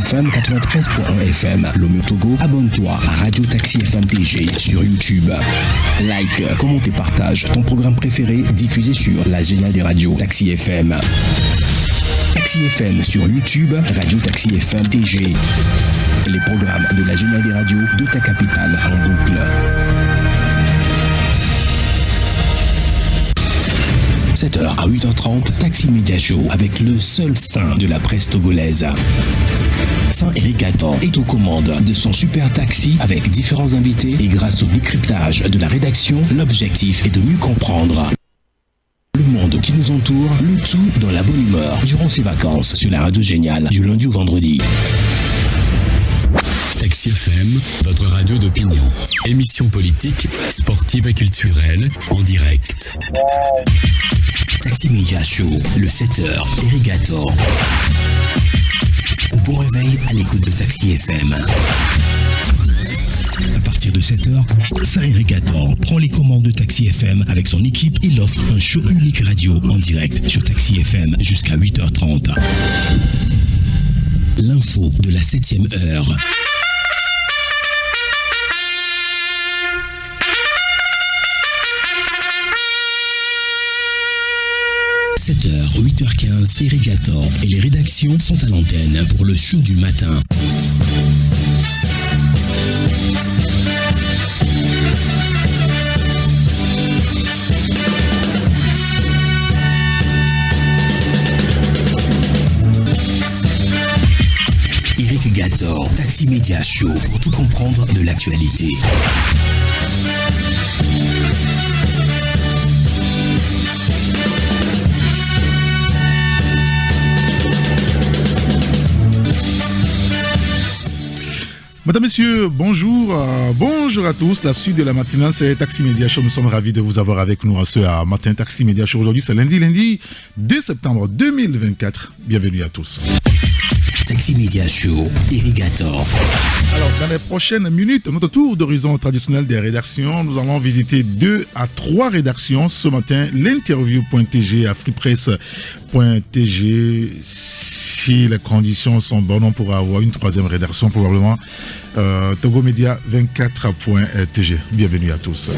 FM 93.1 FM. Lomé Togo, abonne-toi à Radio Taxi FM TG sur YouTube. Like, commente et partage ton programme préféré diffusé sur la géniale des radios Taxi FM. Taxi FM sur YouTube, Radio Taxi FM TG. Les programmes de la géniale des radios de ta capitale en boucle. 7h à 8h30, Taxi Média Show avec le seul saint de la presse togolaise. Saint Eric Gatan est aux commandes de son super taxi avec différents invités et grâce au décryptage de la rédaction, l'objectif est de mieux comprendre le monde qui nous entoure, le tout dans la bonne humeur durant ses vacances sur la radio géniale du lundi au vendredi. Taxi FM, votre radio d'opinion. Émission politique, sportive et culturelle, en direct. Taxi Media Show, le 7h, Erigator. Bon réveil à l'écoute de Taxi FM. À partir de 7h, Saint-Erigator prend les commandes de Taxi FM avec son équipe et l'offre un show unique radio en direct sur Taxi FM jusqu'à 8h30. L'info de la 7e heure. – 7h, 8h15, Erigator et les rédactions sont à l'antenne pour le show du matin. Eric Gator, Taxi Média Show pour tout comprendre de l'actualité. Mesdames, Messieurs, bonjour. Bonjour à tous. La suite de la matinale, c'est Taxi Média Show. Nous sommes ravis de vous avoir avec nous à ce matin. Taxi Média Show. Aujourd'hui, c'est lundi 2 septembre 2024. Bienvenue à tous. Taxi Média Show, Erigator. Alors, dans les prochaines minutes, notre tour d'horizon traditionnel des rédactions, nous allons visiter 2 à 3 rédactions. Ce matin, l'interview.tg à freepress.tg. Si les conditions sont bonnes, on pourra avoir une 3e rédaction, probablement Togo Média 24.tg. Bienvenue à tous.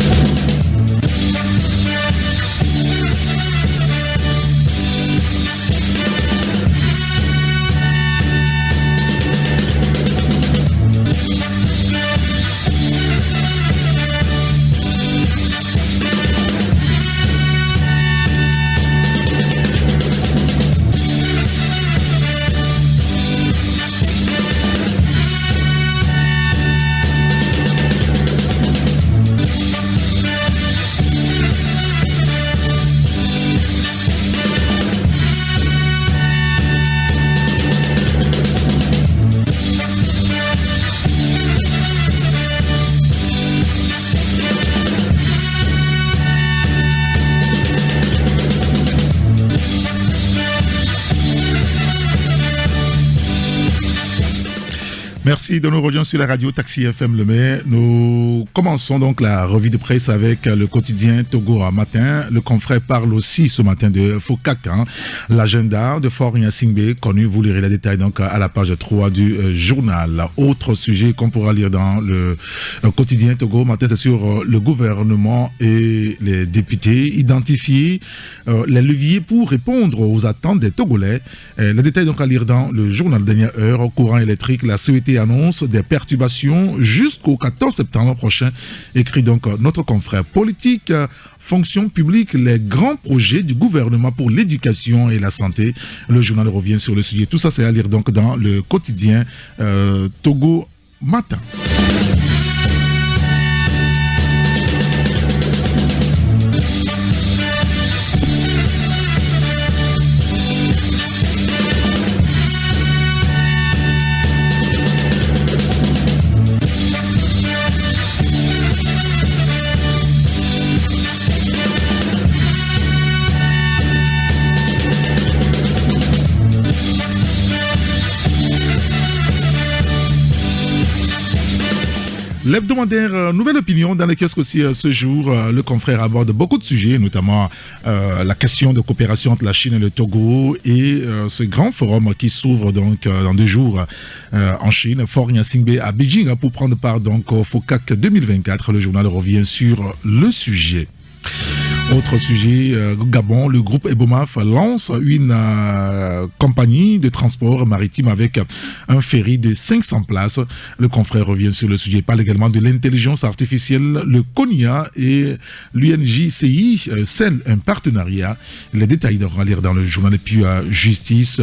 Merci de nous rejoindre sur la radio Taxi FM Lemay. Nous commençons donc la revue de presse avec le quotidien Togo à matin. Le confrère parle aussi ce matin de Fokak, l'agenda de Fort Nyasingbe, connu. Vous lirez les détails donc à la page 3 du journal. Autre sujet qu'on pourra lire dans le quotidien Togo matin, c'est sur le gouvernement et les députés. Identifier les leviers pour répondre aux attentes des Togolais. Les détails donc à lire dans le journal Dernière Heure. Au courant électrique, la CET annonce des perturbations jusqu'au 14 septembre prochain, écrit donc notre confrère. Politique, fonction publique, les grands projets du gouvernement pour l'éducation et la santé. Le journal revient sur le sujet. Tout ça, c'est à lire donc dans le quotidien Togo Matin. L'hebdomadaire Nouvelle Opinion, dans lequel aussi ce jour, le confrère aborde beaucoup de sujets, notamment la question de coopération entre la Chine et le Togo et ce grand forum qui s'ouvre donc dans 2 jours en Chine, Fort Gnassingbé à Beijing, pour prendre part donc au FOCAC 2024. Le journal revient sur le sujet. Autre sujet, Gabon, le groupe Ebomaf lance une compagnie de transport maritime avec un ferry de 500 places. Le confrère revient sur le sujet, il parle également de l'intelligence artificielle. Le CONIA et l'UNJCI scellent un partenariat. Les détails à lire dans le journal. Et puis justice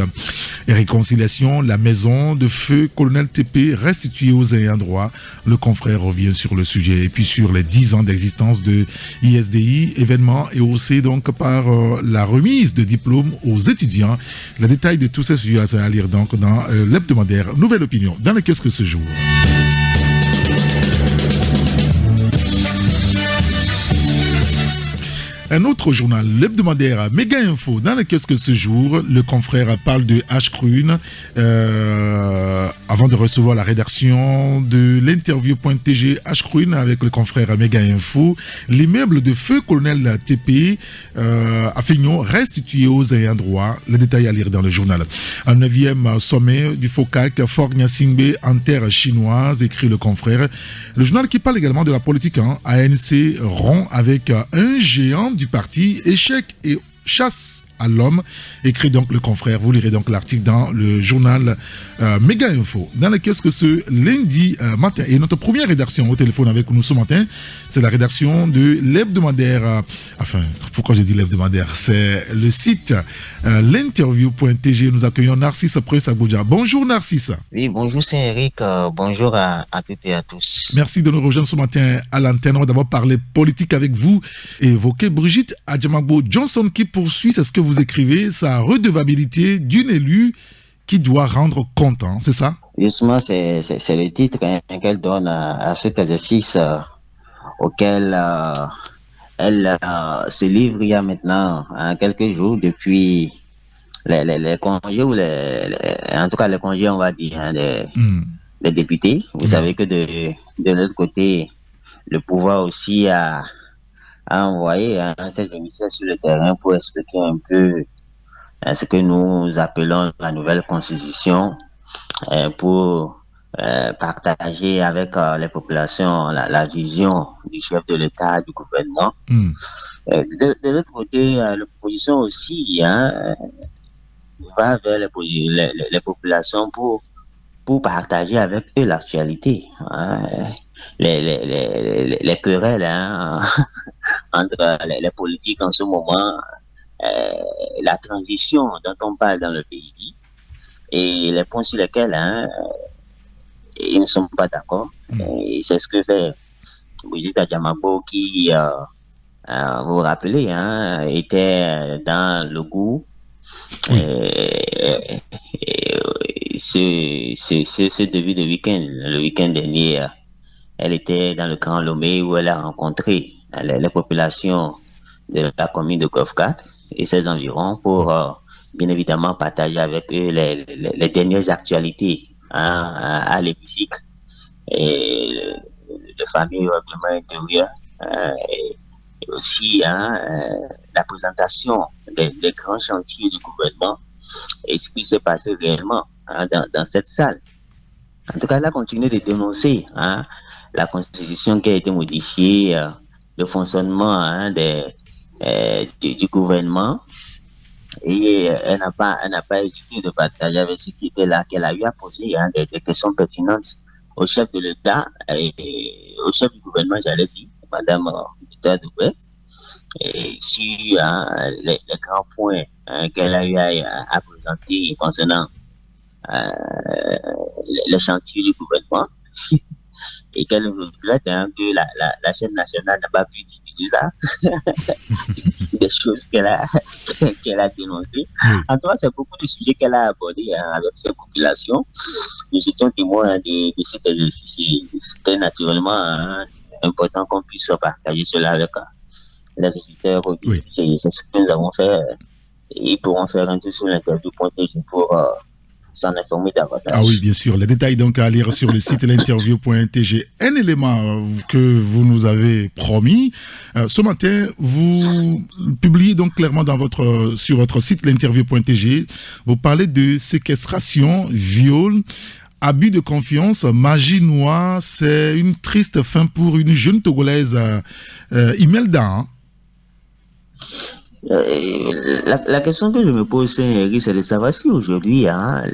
et réconciliation, la maison de feu Colonel TP restituée aux ayants droit. Le confrère revient sur le sujet. Et puis sur les 10 ans d'existence de ISDI, événement et aussi donc par la remise de diplômes aux étudiants. Les détails de tous ces sujets à lire donc dans l'hebdomadaire Nouvelle Opinion, dans le kiosque ce jour. Un autre journal, l'hebdomadaire Méga Info, dans le kiosque ce jour, le confrère parle de H-Crune. Avant de recevoir la rédaction de l'interview.tg H-Crune avec le confrère Méga Info, l'immeuble de feu Colonel TP à Fignon restitué aux ayants droit. Les détails à lire dans le journal. Un 9e sommet du FOCAC, Fort Gnassingbé en terre chinoise, écrit le confrère. Le journal qui parle également de la politique, ANC rompt avec un géant du parti, échec et chasse à l'homme, écrit donc le confrère. Vous lirez donc l'article dans le journal Méga Info, dans le kiosque ce lundi matin. Et notre première rédaction au téléphone avec nous ce matin, c'est la rédaction de l'hebdomadaire, pourquoi je dis l'hebdomadaire, c'est le site l'interview.tg. Nous accueillons Narcisse Prince Agoudja. Bonjour Narcisse. Oui, bonjour Saint-Eric, bonjour à toutes et à tous. Merci de nous rejoindre ce matin à l'antenne. On va d'abord parler politique avec vous et évoquer Brigitte Adjamabo Johnson qui poursuit, c'est ce que vous écrivez, sa redevabilité d'une élue qui doit rendre compte, c'est ça? Justement, c'est le titre qu'elle donne à cet exercice auquel elle se livre il y a maintenant quelques jours depuis les congés, ou en tout cas les congés, on va dire, des députés. Vous savez que de l'autre côté, le pouvoir aussi a envoyé ses émissaires sur le terrain pour expliquer un peu ce que nous appelons la nouvelle constitution, pour partager avec les populations la vision du chef de l'État, du gouvernement. De l'autre côté, l'opposition aussi va vers les populations pour partager avec eux l'actualité. Les querelles entre les politiques en ce moment, la transition dont on parle dans le pays et les points sur lesquels ils ne sont pas d'accord. Et c'est ce que fait Brigitte Adjamabo qui, vous vous rappelez, était dans le goût. Ce début de week-end, le week-end dernier, elle était dans le Grand Lomé où elle a rencontré les populations de la commune de Govgat et ses environs pour bien évidemment partager avec eux les dernières actualités à l'hémicycle et le fameux règlement intérieur et aussi la présentation des grands chantiers du gouvernement et ce qui s'est passé réellement dans cette salle. En tout cas, elle a continué de dénoncer la constitution qui a été modifiée, le fonctionnement du gouvernement, et elle n'a pas hésité de partager avec ceux qui étaient là, qu'elle a eu à poser des questions pertinentes au chef de l'État et au chef du gouvernement, j'allais dire, Madame Victoire Doumbé, et sur les grands points qu'elle a eu à présenter concernant les chantiers du gouvernement. Et qu'elle regrette que la chaîne nationale n'a pas pu diffuser ça. Des choses qu'elle a dénoncées. En tout cas, c'est beaucoup de sujets qu'elle a abordés avec ses populations. Nous étions témoins de cet exercice. C'était naturellement important qu'on puisse partager cela avec les auditeurs. C'est ce que nous avons fait. Ils pourront faire un tour sur l'interview.tg pour s'en informer davantage. Ah oui, bien sûr. Les détails donc à lire sur le site l'interview.tg. Un élément que vous nous avez promis. Ce matin, vous publiez donc clairement sur votre site l'interview.tg. Vous parlez de séquestration, viol, abus de confiance, magie noire. C'est une triste fin pour une jeune Togolaise, Imelda. Hein? La question que je me pose, c'est de savoir si aujourd'hui,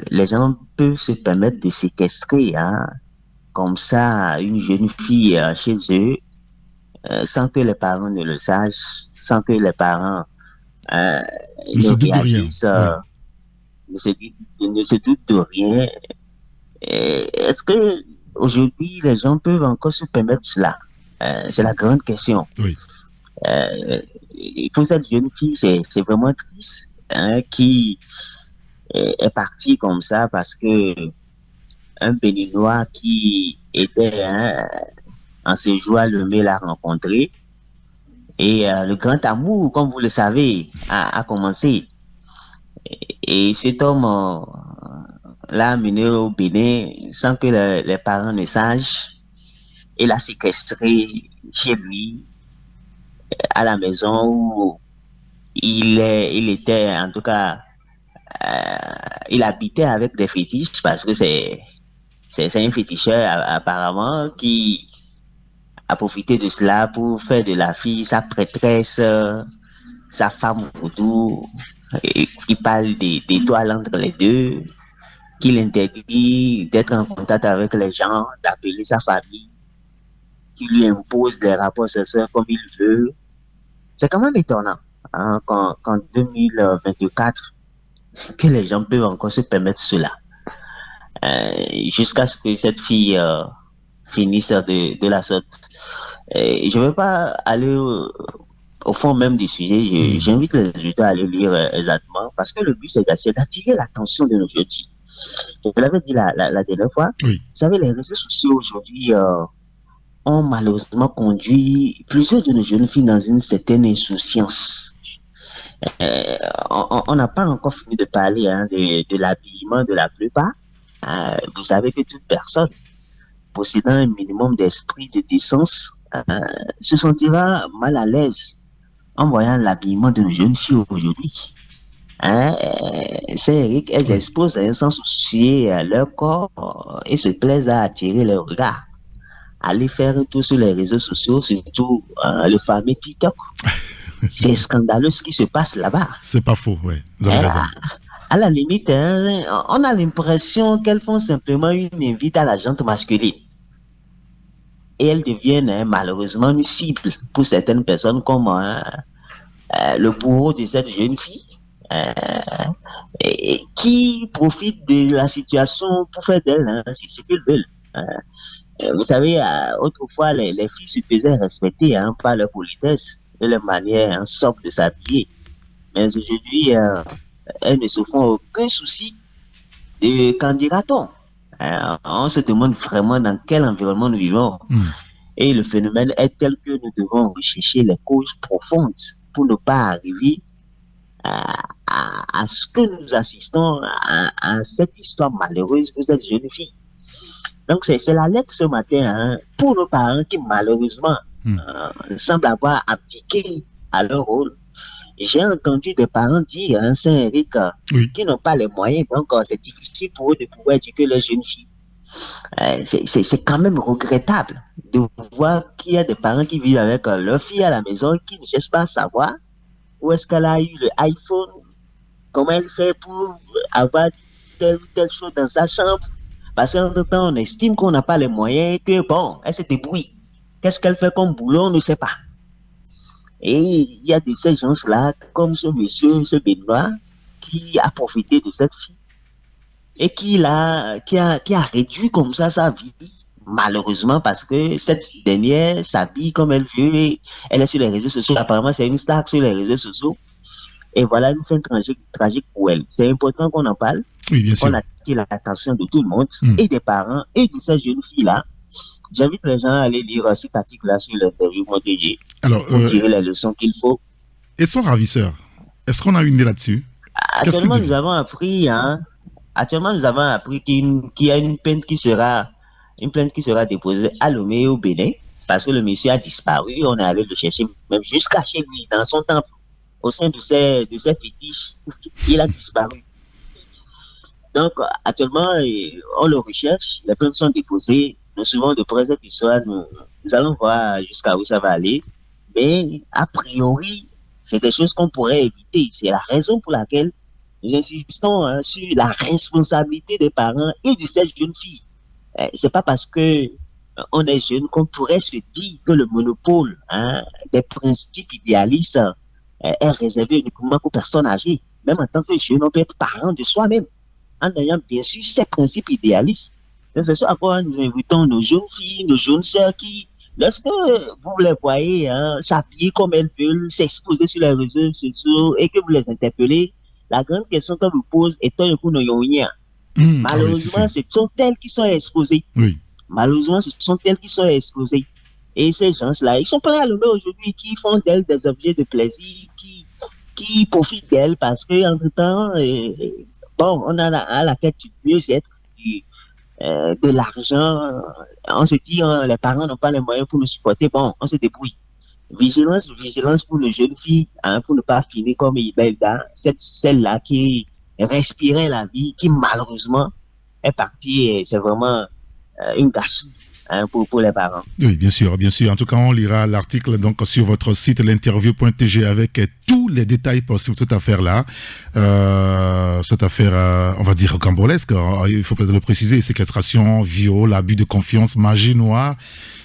les gens peuvent se permettre de séquestrer comme ça une jeune fille chez eux sans que les parents ne le sachent, sans que les parents ne se doutent de rien. Ne se doutent de rien. Est-ce que aujourd'hui les gens peuvent encore se permettre cela? C'est la grande question. Oui. Pour cette jeune fille, c'est vraiment triste qui est partie comme ça parce que un Béninois qui était en séjour à Lomé l'a rencontré et le grand amour, comme vous le savez, a commencé. Et cet homme l'a amené au Bénin sans que les parents ne sachent et l'a séquestré chez lui, à la maison où il était, en tout cas, il habitait avec des fétiches parce que c'est un féticheur apparemment qui a profité de cela pour faire de la fille sa prêtresse, sa femme vaudou. Il parle d'étoiles entre les deux, qu'il interdit d'être en contact avec les gens, d'appeler sa famille, qui lui impose des rapports sexuels comme il veut. C'est quand même étonnant qu'en 2024, que les gens peuvent encore se permettre cela. Jusqu'à ce que cette fille finisse de la sorte. Je ne vais pas aller au fond même du sujet. J'invite les auditeurs à aller lire exactement, parce que le but, c'est d'attirer l'attention de nos jeunes filles. Je l'avais dit la dernière fois. Oui. Vous savez, les réseaux sociaux aujourd'hui ont malheureusement conduit plusieurs de nos jeunes filles dans une certaine insouciance. On n'a pas encore fini de parler de l'habillement de la plupart. Vous savez que toute personne possédant un minimum d'esprit de décence se sentira mal à l'aise en voyant l'habillement de nos jeunes filles aujourd'hui. C'est Eric, elles exposent sans soucier leur corps et se plaisent à attirer leur regard. Aller faire tout sur les réseaux sociaux, surtout le fameux TikTok. C'est scandaleux ce qui se passe là-bas. C'est pas faux, oui. Vous avez raison. À la limite, on a l'impression qu'elles font simplement une invite à la jante masculine. Et elles deviennent malheureusement une cible pour certaines personnes comme le bourreau de cette jeune fille qui profite de la situation pour faire d'elle ce qu'ils veulent. Vous savez, autrefois, les filles se faisaient respecter par leur politesse et leur manière sobre de s'habiller. Mais aujourd'hui, elles ne se font aucun souci de qu'en dira-t-on. On se demande vraiment dans quel environnement nous vivons. Et le phénomène est tel que nous devons rechercher les causes profondes pour ne pas arriver à ce que nous assistons à cette histoire malheureuse pour cette jeune fille. Donc, c'est la lettre ce matin pour nos parents qui, malheureusement, semblent avoir abdiqué à leur rôle. J'ai entendu des parents dire, Saint-Éric, qui n'ont pas les moyens, donc c'est difficile pour eux de pouvoir éduquer leurs jeunes filles. C'est quand même regrettable de voir qu'il y a des parents qui vivent avec leur fille à la maison qui ne cherchent pas à savoir où est-ce qu'elle a eu le iPhone, comment elle fait pour avoir telle ou telle chose dans sa chambre. Parce qu'en même temps, on estime qu'on n'a pas les moyens et que, bon, elle se débrouille. Qu'est-ce qu'elle fait comme boulot, on ne sait pas. Et il y a de ces gens-là, comme ce monsieur, ce Benoît, qui a profité de cette fille et qui a réduit comme ça sa vie, malheureusement, parce que cette dernière s'habille comme elle veut et elle est sur les réseaux sociaux. Apparemment, c'est une star sur les réseaux sociaux. Et voilà une fin tragique pour elle. C'est important qu'on en parle. Oui, bien sûr. On attire l'attention de tout le monde, et des parents, et de ces jeunes filles-là. J'invite les gens à aller lire cet article-là sur l'interview Montégier pour tirer les leçons qu'il faut. Et son ravisseur, est-ce qu'on a une idée là-dessus? Actuellement, nous avons appris Actuellement, nous avons appris qu'il y a une plainte qui sera déposée à Lomé et au Bénin, parce que le monsieur a disparu. On est allé le chercher même jusqu'à chez lui, dans son temple, au sein de ses fétiches. Il a disparu. Donc, actuellement, on le recherche, les plaintes sont déposées. Nous suivons de près cette histoire, nous allons voir jusqu'à où ça va aller. Mais, a priori, c'est des choses qu'on pourrait éviter. C'est la raison pour laquelle nous insistons sur la responsabilité des parents et de cette jeune fille. C'est pas parce que on est jeune qu'on pourrait se dire que le monopole des principes idéalistes est réservé uniquement aux personnes âgées. Même en tant que jeune, on peut être parent de soi-même, en ayant bien sûr ces principes idéalistes. C'est ce à quoi nous invitons nos jeunes filles, nos jeunes sœurs qui, lorsque vous les voyez s'habiller comme elles veulent, s'exposer sur les réseaux sociaux et que vous les interpellez, la grande question que vous posez est un coup de rien. Malheureusement, ce sont elles qui sont exposées. Oui. Malheureusement, ce sont elles qui sont exposées. Et ces gens-là, ils sont pleins à l'honneur aujourd'hui, qui font d'elles des objets de plaisir, qui profitent d'elles parce que, entre-temps, bon, on a à la quête du mieux-être, de l'argent. On se dit, les parents n'ont pas les moyens pour nous supporter. Bon, on se débrouille. Vigilance pour nos jeunes filles, pour ne pas finir comme Ibelda, celle-là qui respirait la vie, qui malheureusement est partie, et c'est vraiment une gâchis pour les parents. Oui, bien sûr. En tout cas, on lira l'article donc sur votre site l'interview.tg avec tous les détails possibles de cette affaire-là. Cette affaire, on va dire rocambolesque, il faut peut-être le préciser, séquestration, viol, abus de confiance, magie noire.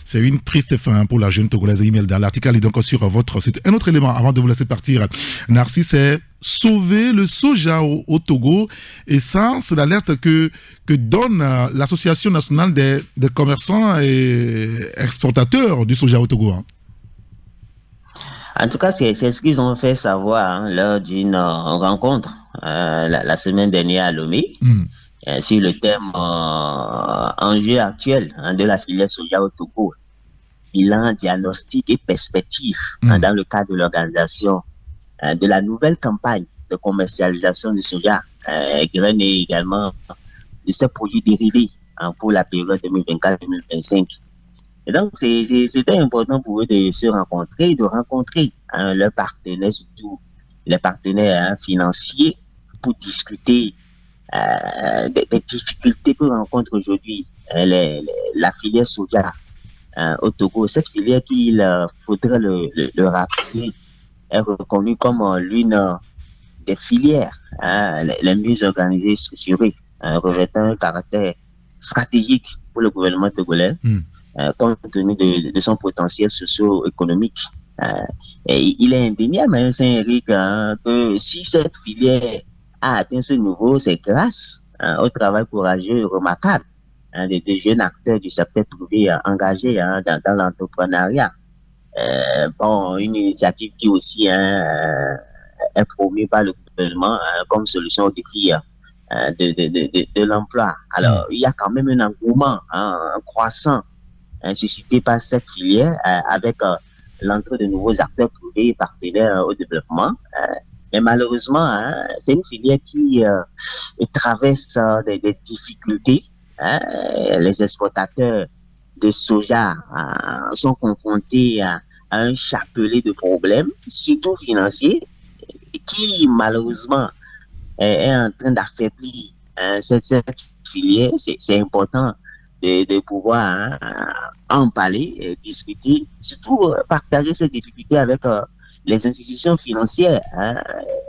C'est une triste fin pour la jeune Togolaise Imelda. L'article est donc sur votre site. Un autre élément avant de vous laisser partir, Narcisse, c'est sauver le soja au Togo. Et ça, c'est l'alerte que donne l'Association nationale des commerçants et exportateurs du soja au Togo. En tout cas, c'est ce qu'ils ont fait savoir lors d'une rencontre la semaine dernière à Lomé. Sur le thème enjeu actuel de la filière soja au Togo, bilan, diagnostic et perspective dans le cadre de l'organisation de la nouvelle campagne de commercialisation du soja, graines et également de ces produits dérivés pour la période 2024-2025. Et donc, c'était important pour eux de se rencontrer, de rencontrer leurs partenaires, surtout les partenaires financiers, pour discuter des difficultés que rencontre aujourd'hui la filière soja au Togo. Cette filière qu'il faudrait le rappeler est reconnue comme l'une des filières les mieux organisées et structurées, revêtant un caractère stratégique pour le gouvernement togolais, compte tenu de son potentiel socio-économique. Et il est indéniable, Saint-Éric, que si cette filière a atteint ce niveau, c'est grâce au travail courageux et remarquable des jeunes acteurs du secteur privé engagés dans l'entrepreneuriat. Bon, une initiative qui aussi est promue par le gouvernement comme solution au défi de l'emploi. Alors, il y a quand même un engouement croissant suscité par cette filière avec l'entrée de nouveaux acteurs privés et partenaires au développement. Mais malheureusement, c'est une filière qui traverse des difficultés. Les exportateurs de soja sont confrontés à un chapelet de problèmes, surtout financiers, qui malheureusement est en train d'affaiblir cette filière. C'est important de pouvoir en parler, discuter, surtout partager ces difficultés avec les institutions financières,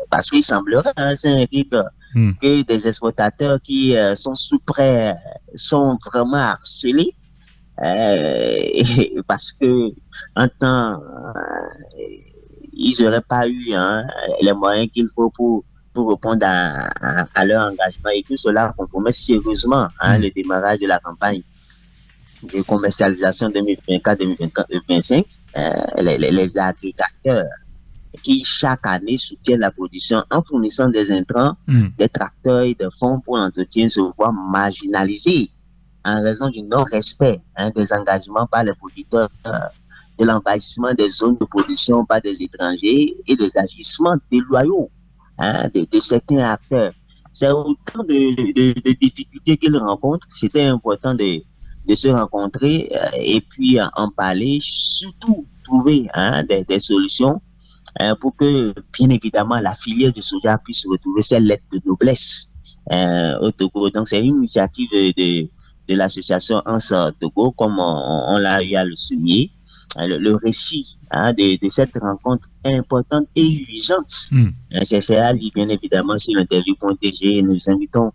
parce qu'il semblerait, Saint-Éric, que des exportateurs qui sont sous prêt sont vraiment harcelés, parce que en temps, ils n'auraient pas eu les moyens qu'il faut pour répondre à leur engagement, et tout cela compromet sérieusement le démarrage de la campagne de commercialisation 2024-2025. Les agriculteurs qui chaque année soutiennent la production en fournissant des intrants, des tracteurs et des fonds pour l'entretien se voient marginalisés en raison du non-respect des engagements par les producteurs, de l'envahissement des zones de production par des étrangers et des agissements déloyaux de certains acteurs. c'est autant de difficultés qu'ils rencontrent. C'était important de se rencontrer et puis en parler, surtout trouver des solutions pour que, bien évidemment, la filière du soja puisse retrouver ses lettres de noblesse au Togo. Donc, c'est une initiative de l'association Ansa Togo, comme on l'a eu à le souligner. Le récit de cette rencontre importante et urgente. C'est à lire, bien évidemment, sur l'interview.tg. Nous invitons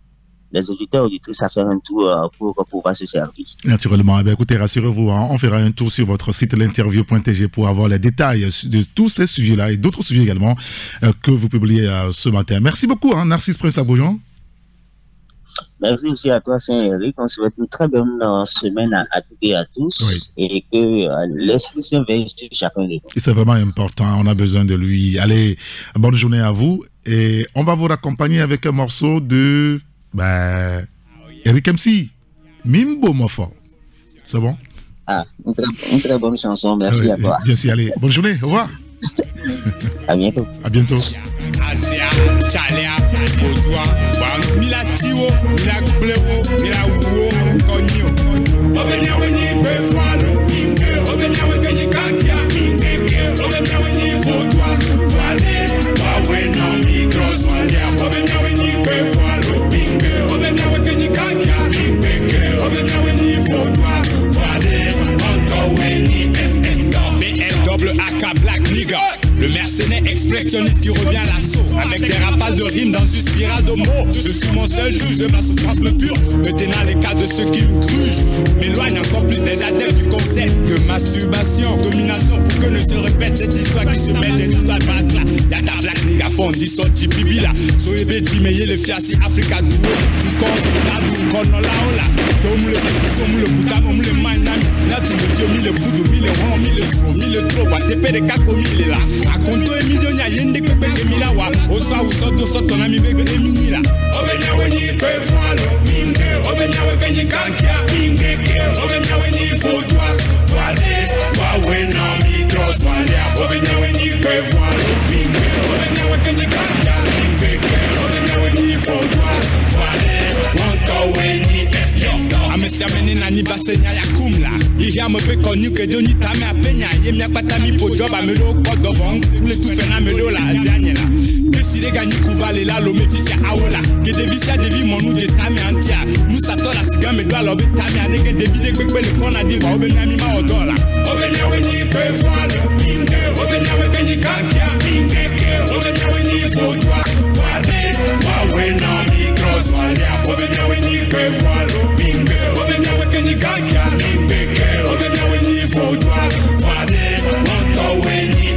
les auditeurs et auditrices à faire un tour pour pouvoir se servir. Naturellement. Eh bien, écoutez, rassurez-vous, on fera un tour sur votre site l'interview.tg pour avoir les détails de tous ces sujets-là et d'autres sujets également que vous publiez ce matin. Merci beaucoup, Narcisse Prince Aboujan. Merci aussi à toi, Saint-Éric. On souhaite une très bonne semaine à toutes et à tous. Oui. Et que l'Esprit Saint veille sur chacun de nous. C'est vraiment important. On a besoin de lui. Allez, bonne journée à vous. Et on va vous raccompagner avec un morceau de Eric MC. Mimbo Mofo. C'est bon? Une très bonne chanson. Merci à toi. Bien sûr. Allez, bonne journée. Au revoir. À bientôt. À bientôt. Asia, Chalea, Fotoa, Mila Tiwo, Mila Bleo, Mila Wo, Konyo. Obenya wenyi befalo, Minge, Obenya wenyi Kankia, Minge, Obenya wenyi Fotoa, Wale, Wawena, Migros, Wale, Obenya wenyi befalo, Minge, Obenya wenyi Kankia, Minge, Obenya wenyi Fotoa, Wale, Anko wenyi FF, BLAK Black Nigga. Le mercenaire expressionniste qui revient à l'assaut avec des rafales de rimes dans une spirale de mots. Je suis mon seul juge, ma souffrance me pure. Me tenant les cas de ceux qui me grugent. M'éloigne encore plus des adeptes du concept de masturbation, domination pour que ne se répète cette histoire qui se mêle des histoires de base là. Y'a ta black nigga fondi sorti bibi là. Soyebe jimeye le fiasi Africa du corps du tadou kono la ola. Tomu le précision, mu le boutamo, mu le manam. Là tu le vieux, mi le boudou, mi le rond, mi le sro, mi le trop. Wa tepe de kako mi le là. Akonto emidonya yende kebe kemila wa osa usoto soto na mi bebe eminira obenya wenyi pefalo minge obenya wenyi kankia minge ke obenya wenyi fotwa wale wa wena mi cross wale obenya wenyi pefalo minge obenya wenyi kankia minge ke obenya wenyi fotwa wale wanto wenyi Amesia menina ni basenya ya kumla Iria me be connu que doni tame apenya Yemia patami po job amelo kodo vong Ule tu fena melo la azianyela Desire gagner couvale la lo me fisia aola Ke devisia devi monu de tame antia Musa tola siga me doa lobe tame anege devi de kwekwe le kona diva obe nami ma odola Obe na wenyi pefalo minge Obe na wenyi kankia minge ke Obe na wenyi fotwa Wale wawe na mi cross wale Obe na wenyi pefalo minge Obenya wenyi kankia minge ke Obenya wenyi fotwa Wale wanto wenyi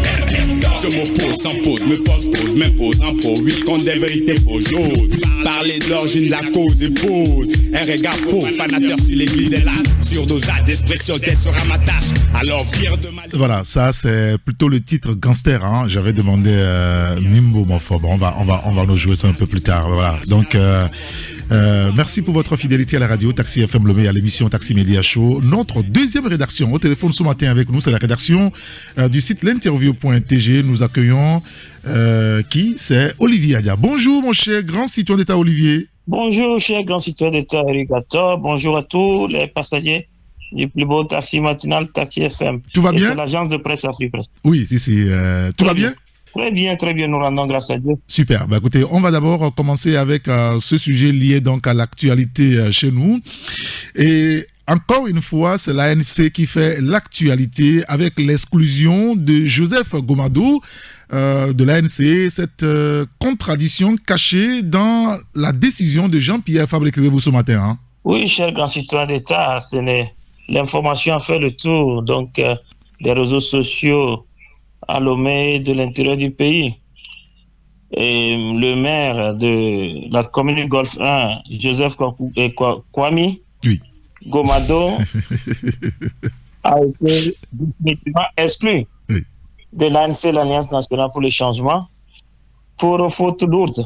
Je m'oppose sans pause, me pose, m'impose en pro. Oui, quand des vérités faux, j'ose parler de l'origine de la cause et pose un regard pauvre, fanateur sur l'église des lacs, surdosage d'expression, dès sera ma tâche. Alors, fier de ma... Voilà, ça c'est plutôt le titre Gangster, J'avais demandé Mimbo Mofo. Bon, on va nous jouer ça un peu plus tard. Voilà, donc... merci pour votre fidélité à la radio Taxi FM Lomé, à l'émission Taxi Media Show. Notre deuxième rédaction au téléphone ce matin avec nous, c'est la rédaction du site l'interview.tg. Nous accueillons c'est Olivier Adia. Bonjour mon cher grand citoyen d'État Olivier. Bonjour cher grand citoyen d'État Eric Gator. Bonjour à tous les passagers du plus beau taxi matinal Taxi FM. Tout va bien? C'est l'agence de presse Afrique Presse. Oui, tout va bien? Très bien, nous rendons grâce à Dieu. Super. Écoutez, on va d'abord commencer avec ce sujet lié donc à l'actualité chez nous. Et encore une fois, c'est l'ANC qui fait l'actualité avec l'exclusion de Joseph Gomado de l'ANC, cette contradiction cachée dans la décision de Jean-Pierre Fabre. Écrivez-vous ce matin. Oui, cher grand citoyen d'État, l'information a fait le tour donc des réseaux sociaux à Lomé de l'intérieur du pays. Et le maire de la commune Golfe 1, Joseph Kwame oui. Gomado, a été définitivement exclu oui. de l'ANC, l'Alliance nationale pour le changement, pour faute lourde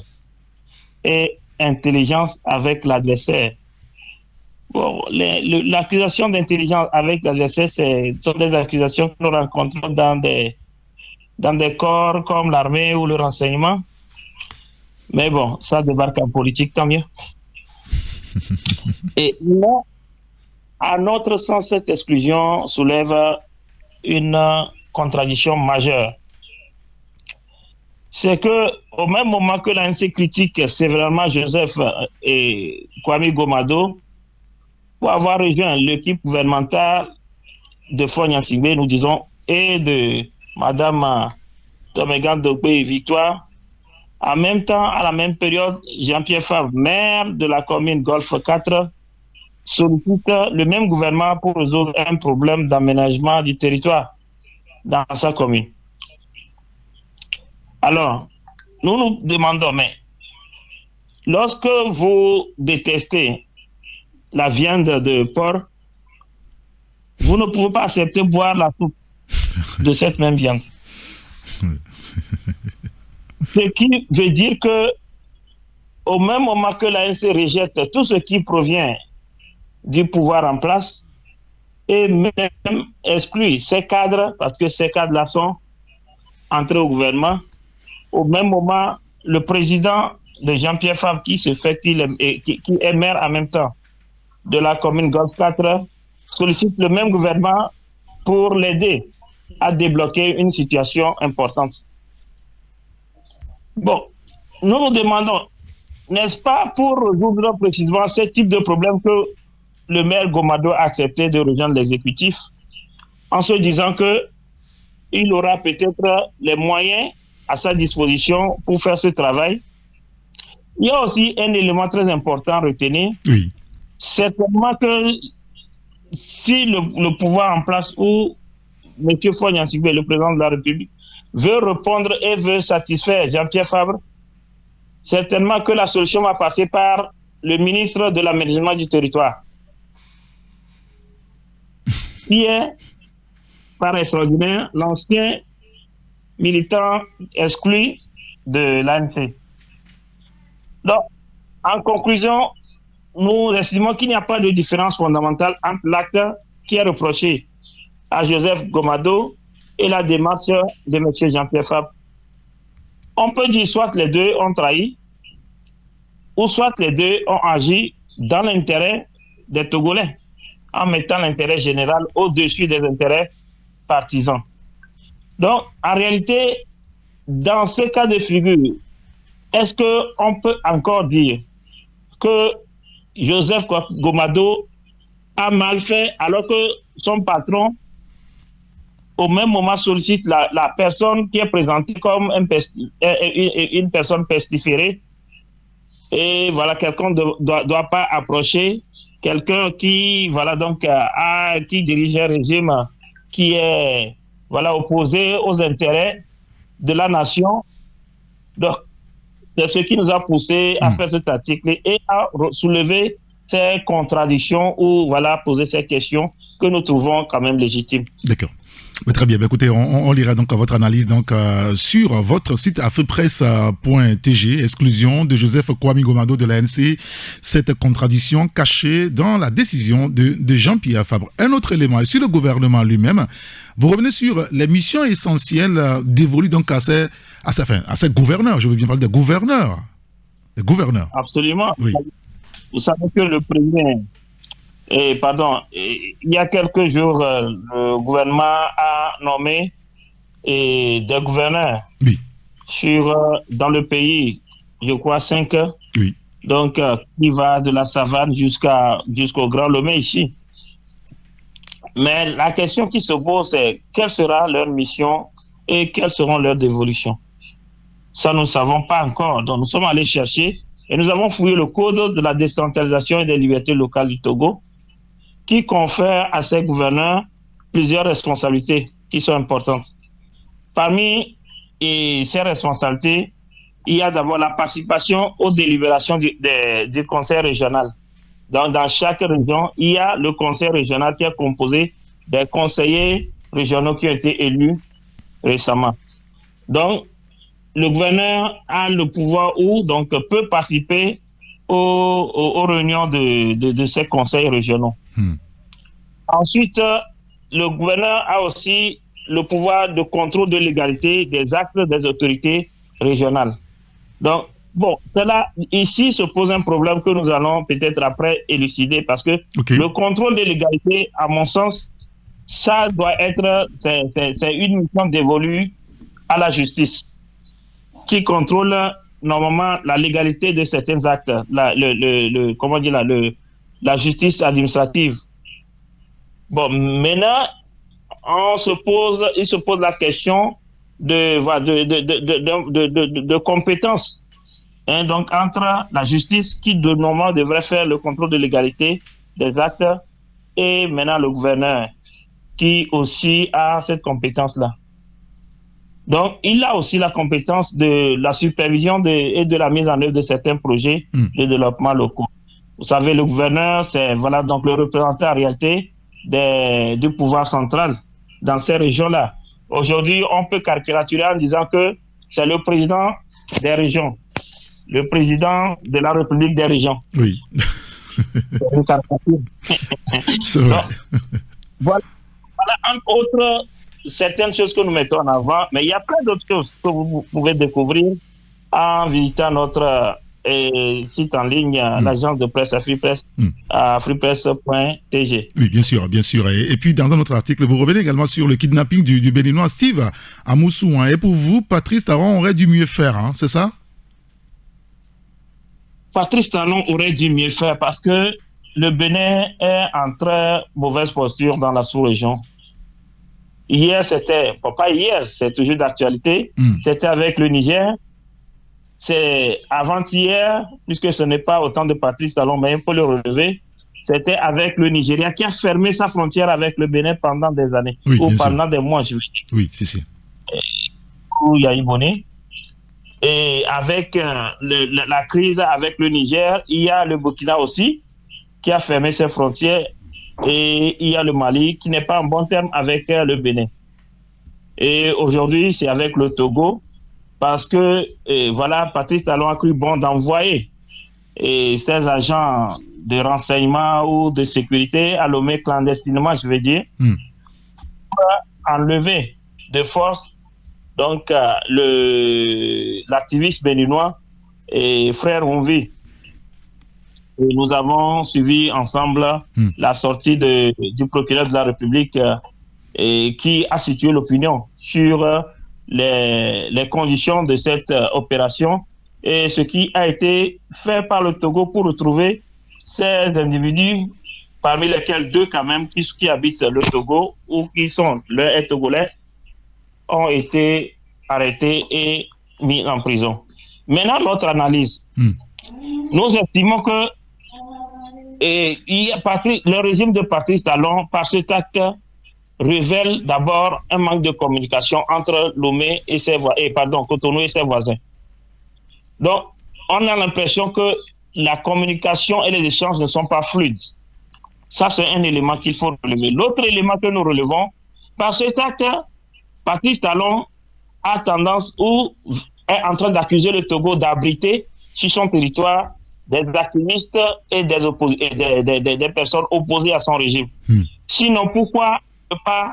et intelligence avec l'adversaire. Bon, l'accusation d'intelligence avec l'adversaire, sont des accusations que nous rencontrons dans des corps comme l'armée ou le renseignement. Mais bon, ça débarque en politique, tant mieux. Et là, à notre sens, cette exclusion soulève une contradiction majeure. C'est que, au même moment que l'ANC critique sévèrement Joseph et Kwame Gomado pour avoir rejoint l'équipe gouvernementale de Faure Gnassingbé, nous disons, et de Madame Tomégan Dogbe et Victoire, en même temps, à la même période, Jean-Pierre Favre, maire de la commune Golfe 4, sollicite le même gouvernement pour résoudre un problème d'aménagement du territoire dans sa commune. Alors, nous nous demandons, mais lorsque vous détestez la viande de porc, vous ne pouvez pas accepter boire la soupe de cette même viande. Ce qui veut dire que, au même moment que l'ANC rejette tout ce qui provient du pouvoir en place, et même exclut ces cadres, parce que ces cadres-là sont entrés au gouvernement, au même moment, le président de Jean-Pierre Favre, qui est maire en même temps de la commune Golfe 4, sollicite le même gouvernement pour l'aider à débloquer une situation importante. Bon, nous nous demandons, n'est-ce pas pour résoudre précisément ce type de problème que le maire Gomado a accepté de rejoindre l'exécutif, en se disant qu'il aura peut-être les moyens à sa disposition pour faire ce travail. Il y a aussi un élément très important à retenir. Oui. Certainement que si le pouvoir en place ou M. Faure Gnassingbé, le président de la République, veut répondre et veut satisfaire Jean-Pierre Favre, certainement que la solution va passer par le ministre de l'aménagement du territoire, qui est, par extraordinaire, l'ancien militant exclu de l'ANC. Donc, en conclusion, nous estimons qu'il n'y a pas de différence fondamentale entre l'acte qui est reproché à Joseph Gomado et la démarche de M. Jean-Pierre Favre. On peut dire soit les deux ont trahi, ou soit les deux ont agi dans l'intérêt des Togolais, en mettant l'intérêt général au-dessus des intérêts partisans. Donc, en réalité, dans ce cas de figure, est-ce qu'on peut encore dire que Joseph Gomado a mal fait alors que son patron, au même moment, sollicite la personne qui est présentée comme une personne pestiférée, et voilà, quelqu'un ne doit pas approcher quelqu'un qui, voilà, donc, qui dirige un régime qui est, voilà, opposé aux intérêts de la nation. Donc, c'est ce qui nous a poussé à faire cet article et à soulever ces contradictions ou, voilà, poser ces questions que nous trouvons quand même légitimes. D'accord. Très bien. Écoutez, on lira donc votre analyse sur votre site afepresse.tg. Exclusion de Joseph Kwame Gomado de l'ANC. Cette contradiction cachée dans la décision de Jean-Pierre Favre. Un autre élément, sur le gouvernement lui-même, vous revenez sur les missions essentielles dévolues donc à ces gouverneurs. Je veux bien parler des gouverneurs. Des gouverneurs. Absolument. Oui. Vous savez que le président... il y a quelques jours, le gouvernement a nommé des gouverneurs dans le pays, je crois 5, oui. Donc qui va de la savane jusqu'au Grand Lomé ici. Mais la question qui se pose, c'est quelle sera leur mission et quelles seront leurs dévolutions. Ça, nous ne savons pas encore. Donc nous sommes allés chercher et nous avons fouillé le code de la décentralisation et des libertés locales du Togo, qui confère à ces gouverneurs plusieurs responsabilités qui sont importantes. Parmi ces responsabilités, il y a d'abord la participation aux délibérations du conseil régional. Donc, dans chaque région, il y a le conseil régional qui est composé des conseillers régionaux qui ont été élus récemment. Donc, le gouverneur a le pouvoir donc peut participer aux réunions de ces conseils régionaux. Ensuite, le gouverneur a aussi le pouvoir de contrôle de légalité des actes des autorités régionales. Donc, Bon, cela, ici se pose un problème que nous allons peut-être après élucider parce que le contrôle de légalité, à mon sens, ça doit être, c'est une mission dévolue à la justice qui contrôle normalement la légalité de certains actes, la justice administrative. Bon, maintenant, il se pose la question de compétences. Donc, entre la justice qui, normalement, devrait faire le contrôle de légalité des actes et maintenant le gouverneur qui aussi a cette compétence-là. Donc, il a aussi la compétence de la supervision et de la mise en œuvre de certains projets de développement locaux. Vous savez, le gouverneur, c'est donc le représentant en réalité du pouvoir central dans ces régions-là. Aujourd'hui, on peut caricaturer en disant que c'est le président des régions. Le président de la République des régions. Oui. C'est vrai. Voilà, entre autres, certaines choses que nous mettons en avant, mais il y a plein d'autres choses que vous pouvez découvrir en visitant notre site en ligne, l'agence de presse AfriPresse, afripresse.tg. Oui, bien sûr, bien sûr. Et puis, dans un autre article, vous revenez également sur le kidnapping du Béninois Steve à Moussou. Et pour vous, Patrice Talon aurait dû mieux faire, c'est ça? Patrice Talon aurait dû mieux faire parce que le Bénin est en très mauvaise posture dans la sous-région. Hier, pas hier, c'est toujours d'actualité, c'était avec le Niger. C'est avant-hier, puisque ce n'est pas autant de Patrice Talon, mais il faut le relever, c'était avec le Nigeria qui a fermé sa frontière avec le Bénin pendant des années, ou pendant des mois, je veux dire. Oui, si. Où il y a eu Boné. Et avec la crise avec le Niger, il y a le Burkina aussi, qui a fermé ses frontières, et il y a le Mali, qui n'est pas en bon terme avec le Bénin. Et aujourd'hui, c'est avec le Togo, parce que, Patrice Talon a cru bon d'envoyer ses agents de renseignement ou de sécurité à Lomé clandestinement, je veux dire, pour enlever de force donc l'activiste béninois et frère Onvi. Et nous avons suivi ensemble la sortie du procureur de la République et qui a situé l'opinion sur les conditions de cette opération et ce qui a été fait par le Togo pour retrouver ces individus, parmi lesquels 2 quand même qui habitent le Togo ou qui sont les Togolais, ont été arrêtés et mis en prison. Maintenant, notre analyse. Nous estimons que le régime de Patrice Talon, par cet acte, révèle d'abord un manque de communication entre Lomé et Cotonou et ses voisins. Donc, on a l'impression que la communication et les échanges ne sont pas fluides. Ça, c'est un élément qu'il faut relever. L'autre élément que nous relevons, par cet acte, Patrice Talon a tendance ou est en train d'accuser le Togo d'abriter sur son territoire des activistes et des personnes opposées à son régime. Sinon, pourquoi ne pas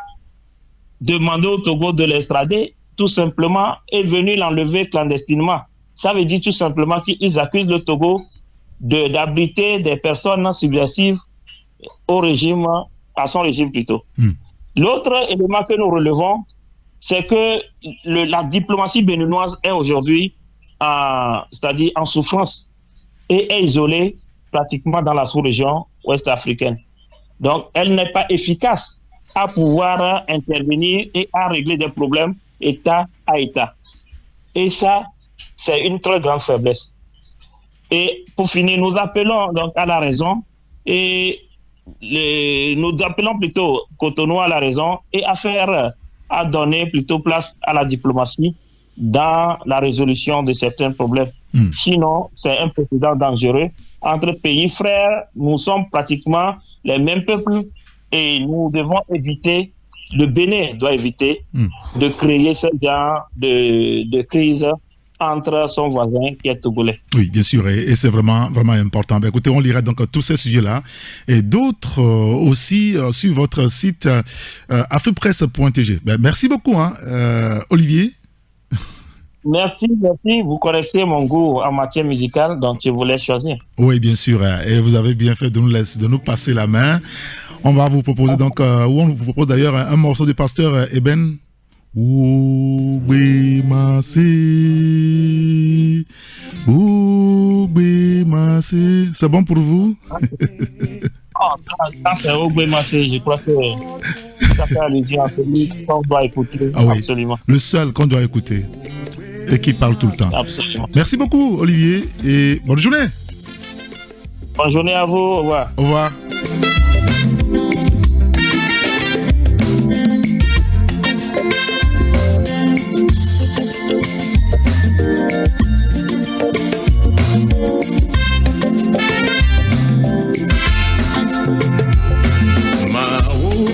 demander au Togo de l'extrader tout simplement et venir l'enlever clandestinement? Ça veut dire tout simplement qu'ils accusent le Togo d'abriter des personnes subversives à son régime plutôt. L'autre élément que nous relevons, c'est que la diplomatie béninoise est aujourd'hui c'est-à-dire en souffrance et est isolée pratiquement dans la sous-région ouest-africaine. Donc, elle n'est pas efficace à pouvoir intervenir et à régler des problèmes État à État. Et ça, c'est une très grande faiblesse. Et pour finir, nous appelons donc à la raison et nous appelons plutôt Cotonou à la raison et à donner plutôt place à la diplomatie dans la résolution de certains problèmes. Sinon, c'est un précédent dangereux. Entre pays frères, nous sommes pratiquement les mêmes peuples et nous devons éviter, le Bénin doit éviter de créer ce genre de crise entre son voisin qui est togolais. Oui, bien sûr, et c'est vraiment important. Écoutez, on lira donc tous ces sujets-là et d'autres aussi sur votre site afripresse.tg. Merci beaucoup, Olivier. Merci. Vous connaissez mon goût en matière musicale, donc je voulais choisir. Oui, bien sûr. Et vous avez bien fait de nous passer la main. On va vous proposer donc, ou on vous propose d'ailleurs un morceau du pasteur Eben. C'est bon pour vous? Quand c'est Ogbemassé, je crois que ça fait allusion à celui qu'on doit écouter. Ah oui, absolument. Le seul qu'on doit écouter et qui parle tout le temps. Absolument. Merci beaucoup, Olivier, et bonne journée. Bonne journée à vous. Au revoir. Au revoir.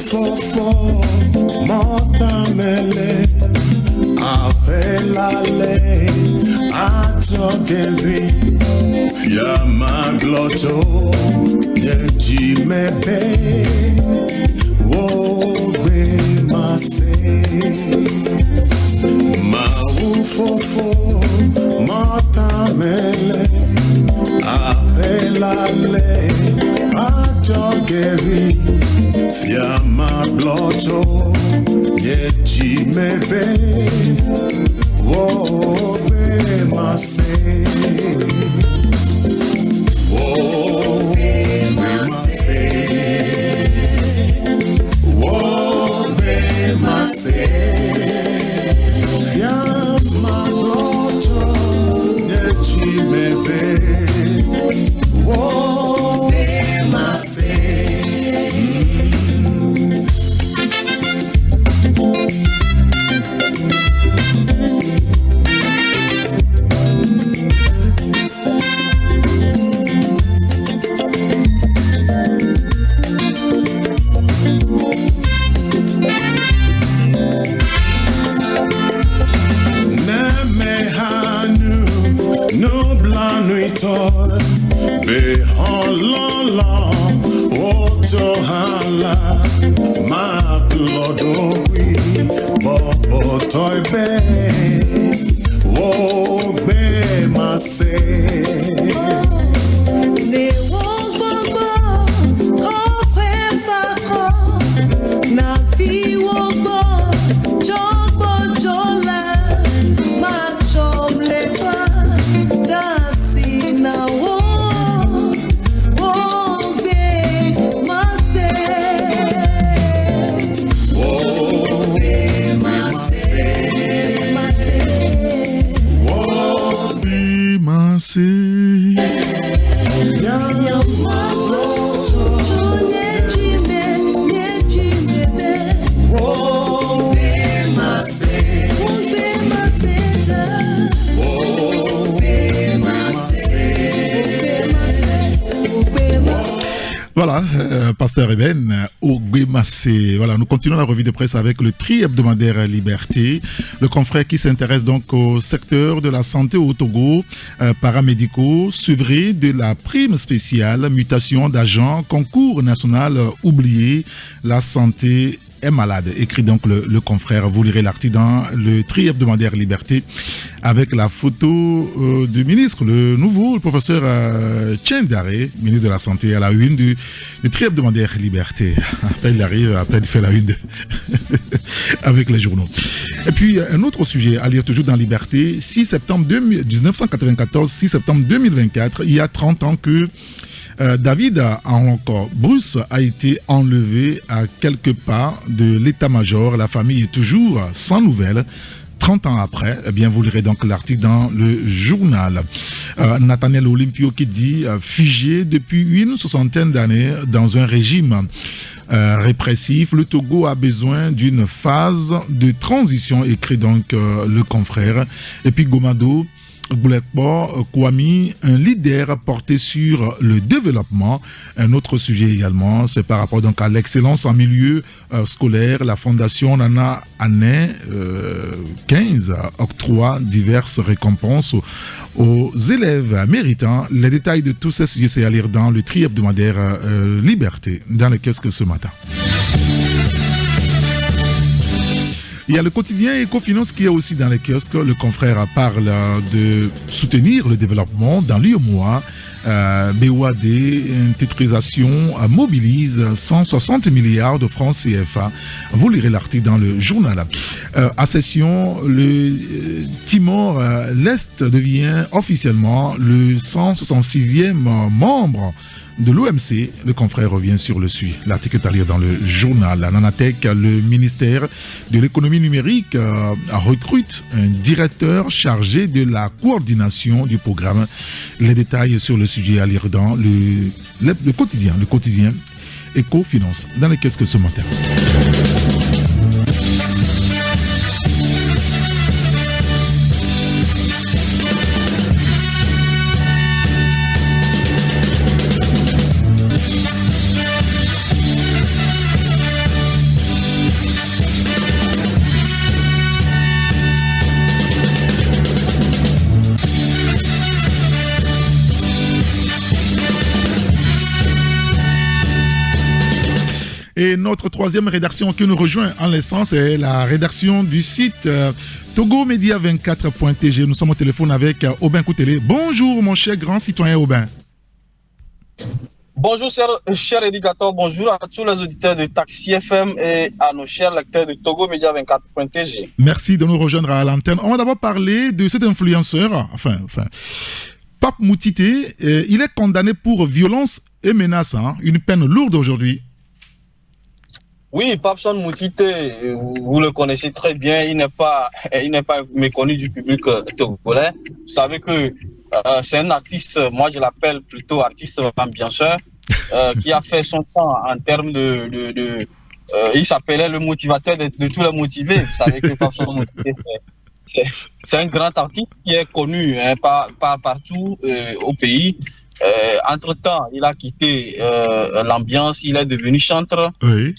Fofo, Montamele, Apelale, Atogeri, Fiamma Glotto, Yejimebe, Wobe Mase, Maufofo, Montamele, Apelale, Atogeri, Fiamma Glotto, Yejimebe, Wobe Mase, Wobe Mase, Wobe Mase, Fiamma Glotto, Yejimebe, Wobe Mase. Voilà, Pasteur Eben, Ogbemassé. Voilà, nous continuons la revue de presse avec le tri hebdomadaire Liberté, le confrère qui s'intéresse donc au secteur de la santé au Togo, paramédicaux, sevré de la prime spéciale, mutation d'agents, concours national oublié, la santé est malade, écrit donc le confrère. Vous lirez l'article dans le tri hebdomadaire Liberté avec la photo du ministre, le nouveau, le professeur Tchendare, ministre de la Santé, à la une du tri hebdomadaire Liberté. Après il arrive, après il fait la une avec les journaux. Et puis un autre sujet à lire toujours dans Liberté, 6 septembre 1994, 6 septembre 2024, il y a 30 ans que David encore Bruce a été enlevé à quelques pas de l'état-major. La famille est toujours sans nouvelles. 30 ans après, eh bien, vous lirez donc l'article dans le journal. Nathaniel Olympio qui dit figé depuis une soixantaine d'années dans un régime répressif, le Togo a besoin d'une phase de transition, écrit donc le confrère. Et puis Gomado Boulekbo Kwami, un leader porté sur le développement. Un autre sujet également, c'est par rapport donc à l'excellence en milieu scolaire. La fondation Nana Année 15 octroie diverses récompenses aux élèves méritants. Les détails de tous ces sujets, c'est à lire dans le tri hebdomadaire Liberté, dans le kiosque ce matin. Il y a le quotidien Ecofinance qui est aussi dans les kiosques. Le confrère parle de soutenir le développement dans l'UEMOA. BOAD, une titrisation mobilise 160 milliards de francs CFA. Vous lirez l'article dans le journal. À session, le Timor-Leste devient officiellement le 166e membre de l'OMC. Le confrère revient sur le sujet. L'article est à lire dans le journal. À Nanatech, le ministère de l'économie numérique recrute un directeur chargé de la coordination du programme. Les détails sur le sujet à lire dans le quotidien Ecofinance. Dans les kiosques ce matin. Et notre troisième rédaction qui nous rejoint en l'essence est la rédaction du site togomedia24.tg. Nous sommes au téléphone avec Aubin Koutélé. Bonjour mon cher grand citoyen Aubin. Bonjour cher éducateur, bonjour à tous les auditeurs de Taxi FM et à nos chers lecteurs de togomedia24.tg. Merci de nous rejoindre à l'antenne. On va d'abord parler de cet influenceur, Pape Moutité. Il est condamné pour violence et menace, une peine lourde aujourd'hui. Oui, Papson Moutité, vous le connaissez très bien, il n'est pas méconnu du public togolais. Vous savez que c'est un artiste, moi je l'appelle plutôt artiste ambianceur, qui a fait son temps en termes il s'appelait le motivateur de tous les motivés. Vous savez que Papson Moutité, c'est un grand artiste qui est connu partout au pays. Entre-temps, il a quitté l'ambiance, il est devenu chanteur. Oui.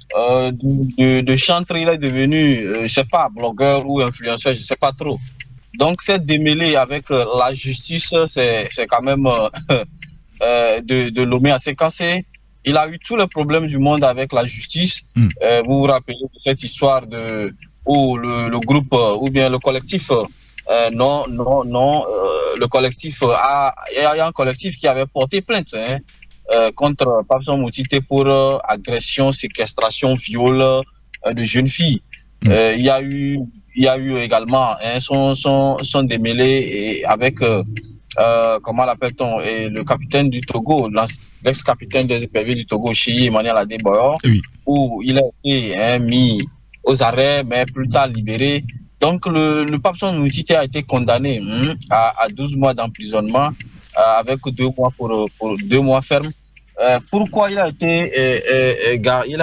De chanteur, il est devenu, je sais pas, blogueur ou influenceur, je sais pas trop. Donc, c'est démêlé avec la justice, c'est quand même de l'homme assez cassé. Il a eu tous les problèmes du monde avec la justice. Vous vous rappelez de cette histoire où le groupe ou bien le collectif le collectif il y a un collectif qui avait porté plainte contre Papson Moutité pour agression, séquestration, viol de jeunes filles. Il y a eu également son démêlé avec comment l'appelle-t-on, le capitaine du Togo, l'ex-capitaine des éperviers du Togo, Cheyi Emmanuel Adeboyor, oui, où il a été mis aux arrêts mais plus tard libéré. Donc, le Papson Moutité a été condamné à 12 mois d'emprisonnement avec 2 mois pour 2 mois ferme. Pourquoi il a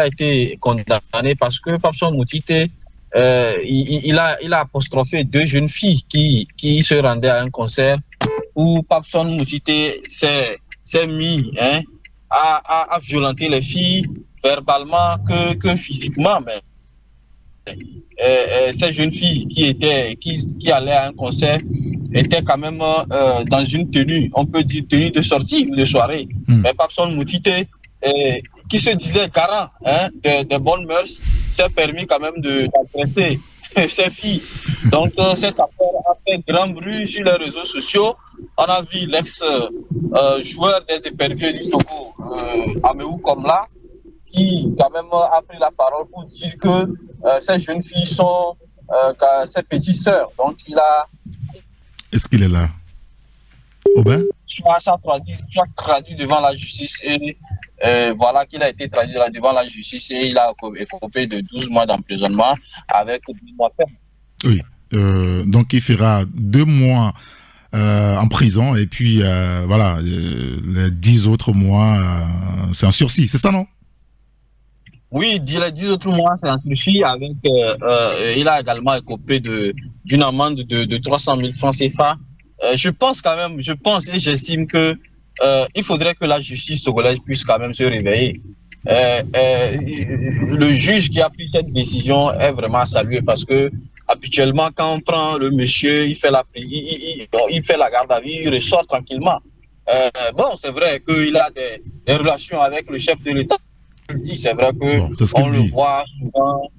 été condamné? Parce que Papson Moutité, il a apostrophé 2 jeunes filles qui se rendaient à un concert où Papson Moutité s'est mis à violenter les filles verbalement que physiquement. Mais ces jeunes filles qui allaient à un concert étaient quand même dans une tenue, on peut dire tenue de sortie ou de soirée. Mais Papson Moutité, qui se disait garant de bonnes mœurs, s'est permis quand même d'agresser ces filles. Donc cette affaire a fait grand bruit sur les réseaux sociaux. On a vu l'ex-joueur des éperviers du Togo, Améou Komla, qui quand même a pris la parole pour dire que ces jeunes filles sont ses petites sœurs. Donc il a... Est-ce qu'il est là, Aubin? Soit traduit devant la justice et voilà qu'il a été traduit devant la justice et il a écopé de 12 mois d'emprisonnement avec 12 mois ferme. Oui, donc il fera 2 mois en prison et puis les 10 autres mois, c'est un sursis, c'est ça, non? Oui, les 10 autres mois, c'est un sursis avec... il a également écopé d'une amende de 300 000 francs CFA. Je pense et j'estime que il faudrait que la justice togolaise puisse quand même se réveiller. Le juge qui a pris cette décision est vraiment à saluer parce que habituellement, quand on prend le monsieur, il fait la garde à vue, il ressort tranquillement. Bon, c'est vrai qu'il a des relations avec le chef de l'État. C'est vrai que on le voit souvent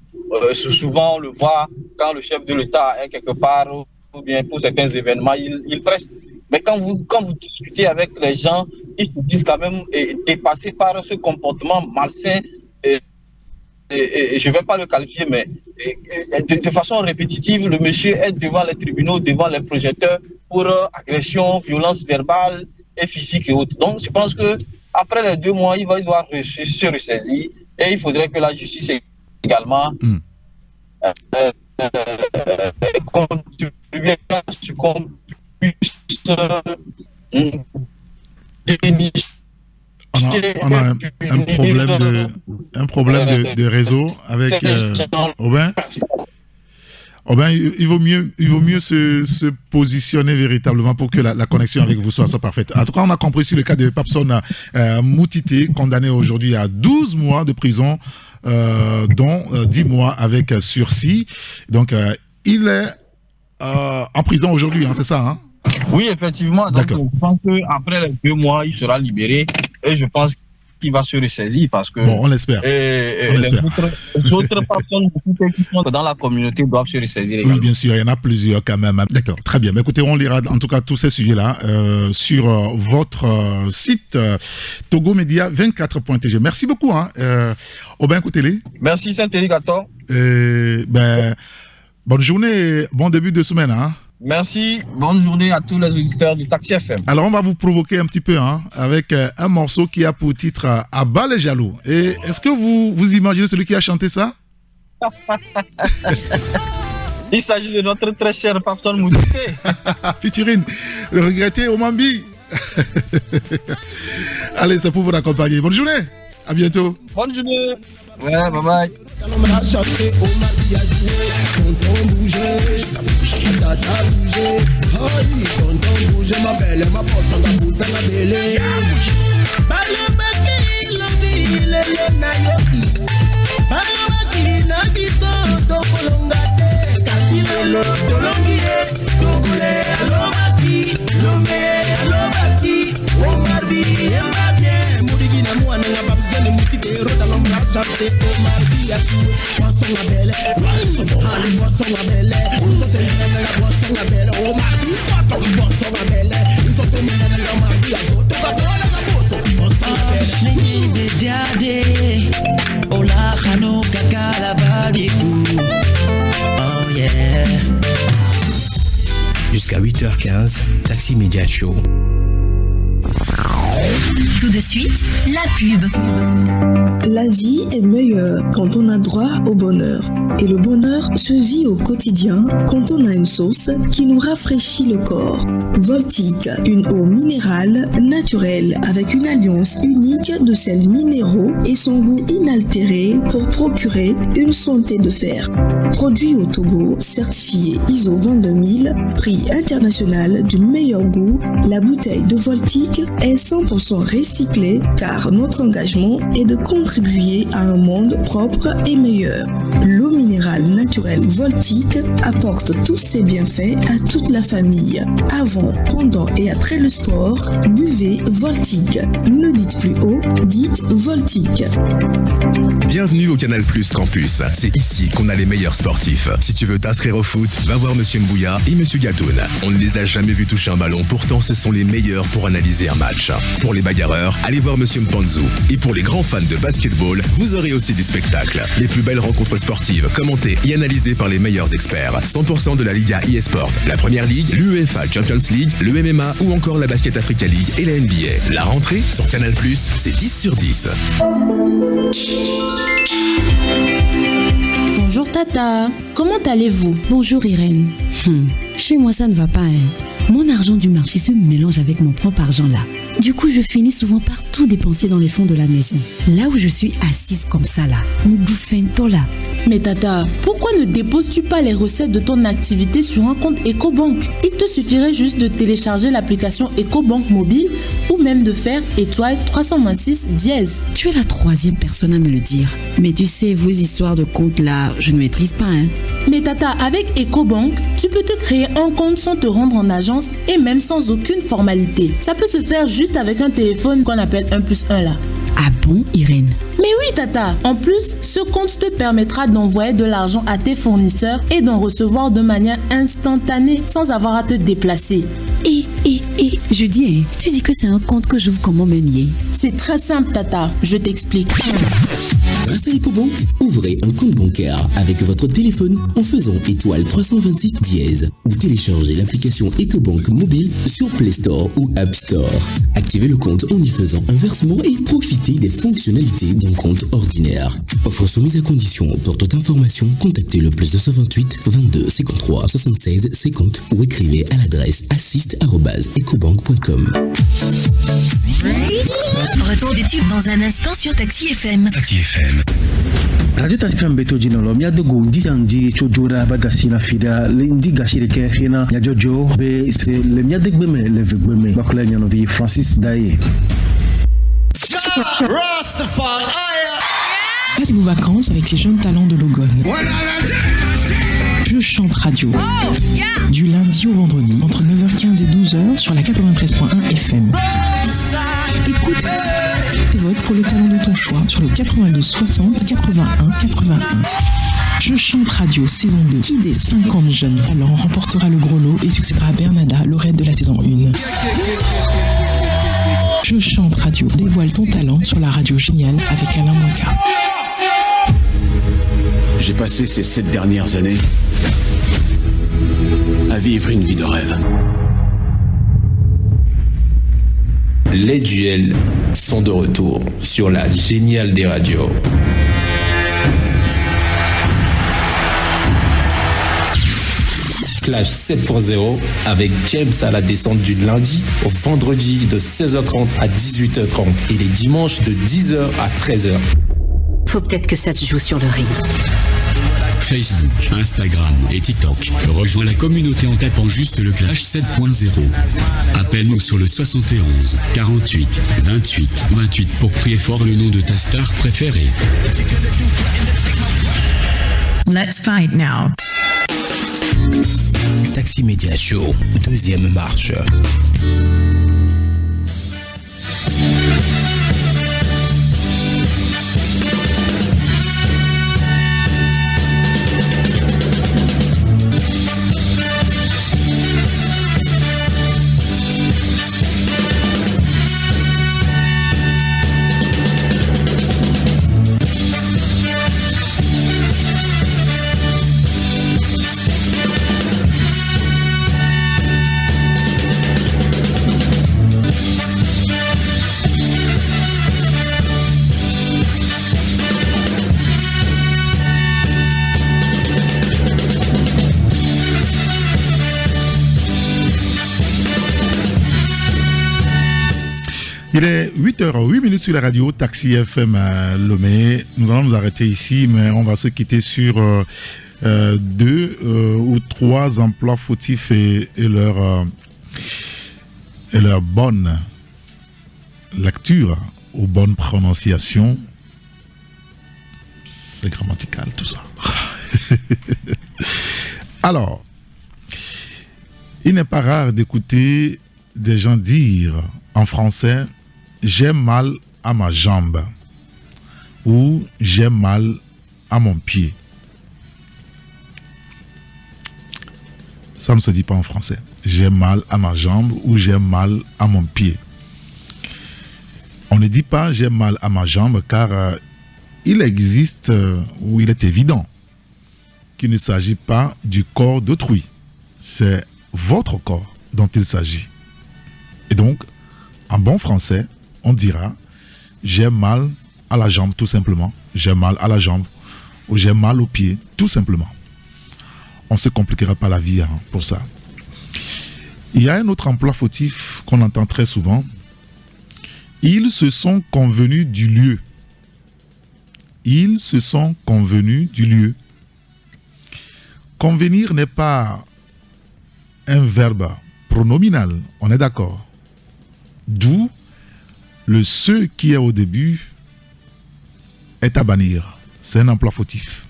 souvent on le voit quand le chef de l'État est quelque part ou bien pour certains événements, il preste. Mais quand vous discutez avec les gens, ils vous disent quand même dépassés par ce comportement malsain. Et je ne vais pas le qualifier, mais de façon répétitive, le monsieur est devant les tribunaux, devant les projecteurs pour agression, violence verbale et physique et autres. Donc, je pense qu'après les 2 mois, il va devoir se ressaisir et il faudrait que la justice également contribue à ce qu'on puisse dénicher. On a un problème de réseau avec Aubin. Aubin, il vaut mieux se positionner véritablement pour que la connexion avec vous soit parfaite. En tout cas, on a compris sur le cas de Papson Moutité, condamné aujourd'hui à 12 mois de prison, dont 10 mois avec sursis. Donc, il est en prison aujourd'hui, hein, c'est ça, hein? Oui, effectivement. Donc, je pense qu'après les 2 mois, il sera libéré et je pense qu'il va se ressaisir parce que. Bon, on l'espère. Les autres personnes qui sont dans la communauté doivent se ressaisir également. Oui, bien sûr, il y en a plusieurs quand même. D'accord, très bien. Mais écoutez, on lira en tout cas tous ces sujets-là sur votre site togomedia24.tg. Merci beaucoup. Aubin Koutélé. Merci, Saint-Érigator. Bonne journée, bon début de semaine. Merci, bonne journée à tous les auditeurs du Taxi FM. Alors on va vous provoquer un petit peu avec un morceau qui a pour titre À bas les jaloux. Et est-ce que vous imaginez celui qui a chanté ça? Il s'agit de notre très cher Papson Moutité. Featuring le regretté Omambi. Allez, c'est pour vous accompagner. Bonne journée, à bientôt. Bonne journée. Ouais, bye bye. Jusqu'à 8h15, Taxi Média Show. Tout de suite, la pub. La vie est meilleure quand on a droit au bonheur. Et le bonheur se vit au quotidien quand on a une sauce qui nous rafraîchit le corps. Voltique, une eau minérale naturelle avec une alliance unique de sels minéraux et son goût inaltéré pour procurer une santé de fer. Produit au Togo, certifié ISO 22000, prix international du meilleur goût, la bouteille de Voltique est 100% recyclée car notre engagement est de contribuer à un monde propre et meilleur. L'eau minérale naturelle Voltique apporte tous ses bienfaits à toute la famille. Avant, pendant et après le sport, buvez Voltique. Ne dites plus haut, dites Voltique. Bienvenue au Canal Plus Campus. C'est ici qu'on a les meilleurs sportifs. Si tu veux t'inscrire au foot, va voir Monsieur Mbouya et Monsieur Gatoun. On ne les a jamais vus toucher un ballon, pourtant ce sont les meilleurs pour analyser un match. Pour les bagarreurs, allez voir Monsieur Mpanzu. Et pour les grands fans de basketball, vous aurez aussi du spectacle. Les plus belles rencontres sportives, commentées et analysées par les meilleurs experts. 100% de la Liga eSport, la Première Ligue, l'UEFA Champions League, le MMA ou encore la Basket Africa League et la NBA. La rentrée sur Canal+, c'est 10 sur 10. Bonjour Tata, comment allez-vous? Bonjour Irène. Chez moi ça ne va pas, Mon argent du marché se mélange avec mon propre argent là. Du coup, je finis souvent par tout dépenser dans les fonds de la maison. Là où je suis assise comme ça là, nous bouffons là. Mais Tata, pourquoi ne déposes-tu pas les recettes de ton activité sur un compte EcoBank? Il te suffirait juste de télécharger l'application EcoBank mobile ou même de faire étoile 326 dièse. Tu es la troisième personne à me le dire. Mais tu sais, vos histoires de compte là, je ne maîtrise pas, Mais Tata, avec EcoBank, tu peux te créer un compte sans te rendre en agence et même sans aucune formalité. Ça peut se faire juste avec un téléphone qu'on appelle 1+1 là. Ah bon, Irène? Mais oui, Tata. En plus, ce compte te permettra d'envoyer de l'argent à tes fournisseurs et d'en recevoir de manière instantanée sans avoir à te déplacer. Je dis, tu dis que c'est un compte que j'ouvre comment, Mémier? C'est très simple, Tata. Je t'explique. Grâce à EcoBank, ouvrez un compte bancaire avec votre téléphone en faisant étoile 326 dièse ou téléchargez l'application EcoBank mobile sur Play Store ou App Store. Activez le compte en y faisant un versement et profitez des fonctionnalités d'un compte ordinaire. Offre soumise à condition. Pour toute information, contactez le +228 22 53 76 50 ou écrivez à l'adresse assist@ecobank.com. Retour des tubes dans un instant sur Taxi FM. Taxi FM. Radio Taxi FM beto jino lo mia dogo ndi chojura bagasi na fida le ndi gashire ke hina ya jojo be se le mia degbe me le vegbe me bakula nyano vi Francis Daye. Passez vos vacances avec les jeunes talents de Logone. Je chante radio. Du lundi au vendredi, entre 9h15 et 12h sur la 93.1 FM. Écoute, tes votes pour le talent de ton choix sur le 92 60 81 81. Je chante radio saison 2. Qui des 50 jeunes talents remportera le gros lot et succédera à Bernada, lauréate de la saison 1. Je chante radio. Dévoile ton talent sur la radio géniale avec Alain Moika. J'ai passé ces 7 dernières années à vivre une vie de rêve. Les duels sont de retour sur la géniale des radios. Clash 7.0 avec James à la descente du lundi au vendredi de 16h30 à 18h30 et les dimanches de 10h à 13h. Faut peut-être que ça se joue sur le ring. Facebook, Instagram et TikTok. Rejoins la communauté en tapant juste le Clash 7.0. Appelle-nous sur le 71 48 28 28 pour crier fort le nom de ta star préférée. Let's fight now. Taxi Media Show, deuxième marche. Il est 8h08 sur la radio Taxi FM Lomé. Nous allons nous arrêter ici, mais on va se quitter sur 2 ou 3 emplois fautifs et leur bonne lecture ou bonne prononciation. C'est grammatical tout ça. Alors, il n'est pas rare d'écouter des gens dire en français « j'ai mal à ma jambe » ou « j'ai mal à mon pied ». Ça ne se dit pas en français. « J'ai mal à ma jambe » ou « j'ai mal à mon pied ». On ne dit pas « j'ai mal à ma jambe » car il existe ou il est évident qu'il ne s'agit pas du corps d'autrui. C'est votre corps dont il s'agit. Et donc, en bon français, on dira « j'ai mal à la jambe » tout simplement. J'ai mal à la jambe ou j'ai mal au pied tout simplement. On ne se compliquera pas la vie pour ça. Il y a un autre emploi fautif qu'on entend très souvent. Ils se sont convenus du lieu. Ils se sont convenus du lieu. Convenir n'est pas un verbe pronominal, on est d'accord. D'où le « ce » qui est au début est à bannir. C'est un emploi fautif.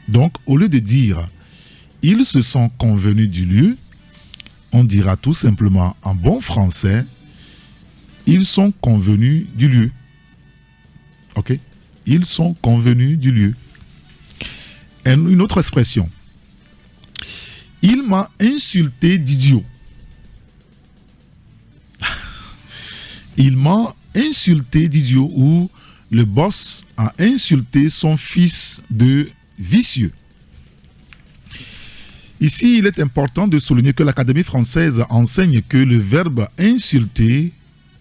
Donc, au lieu de dire « ils se sont convenus du lieu », on dira tout simplement en bon français « ils sont convenus du lieu ». Ok? Ils sont convenus du lieu. Et une autre expression. Il m'a insulté d'idiot. Il m'a insulté d'idiot, ou le boss a insulté son fils de vicieux. Ici, il est important de souligner que l'Académie française enseigne que le verbe insulter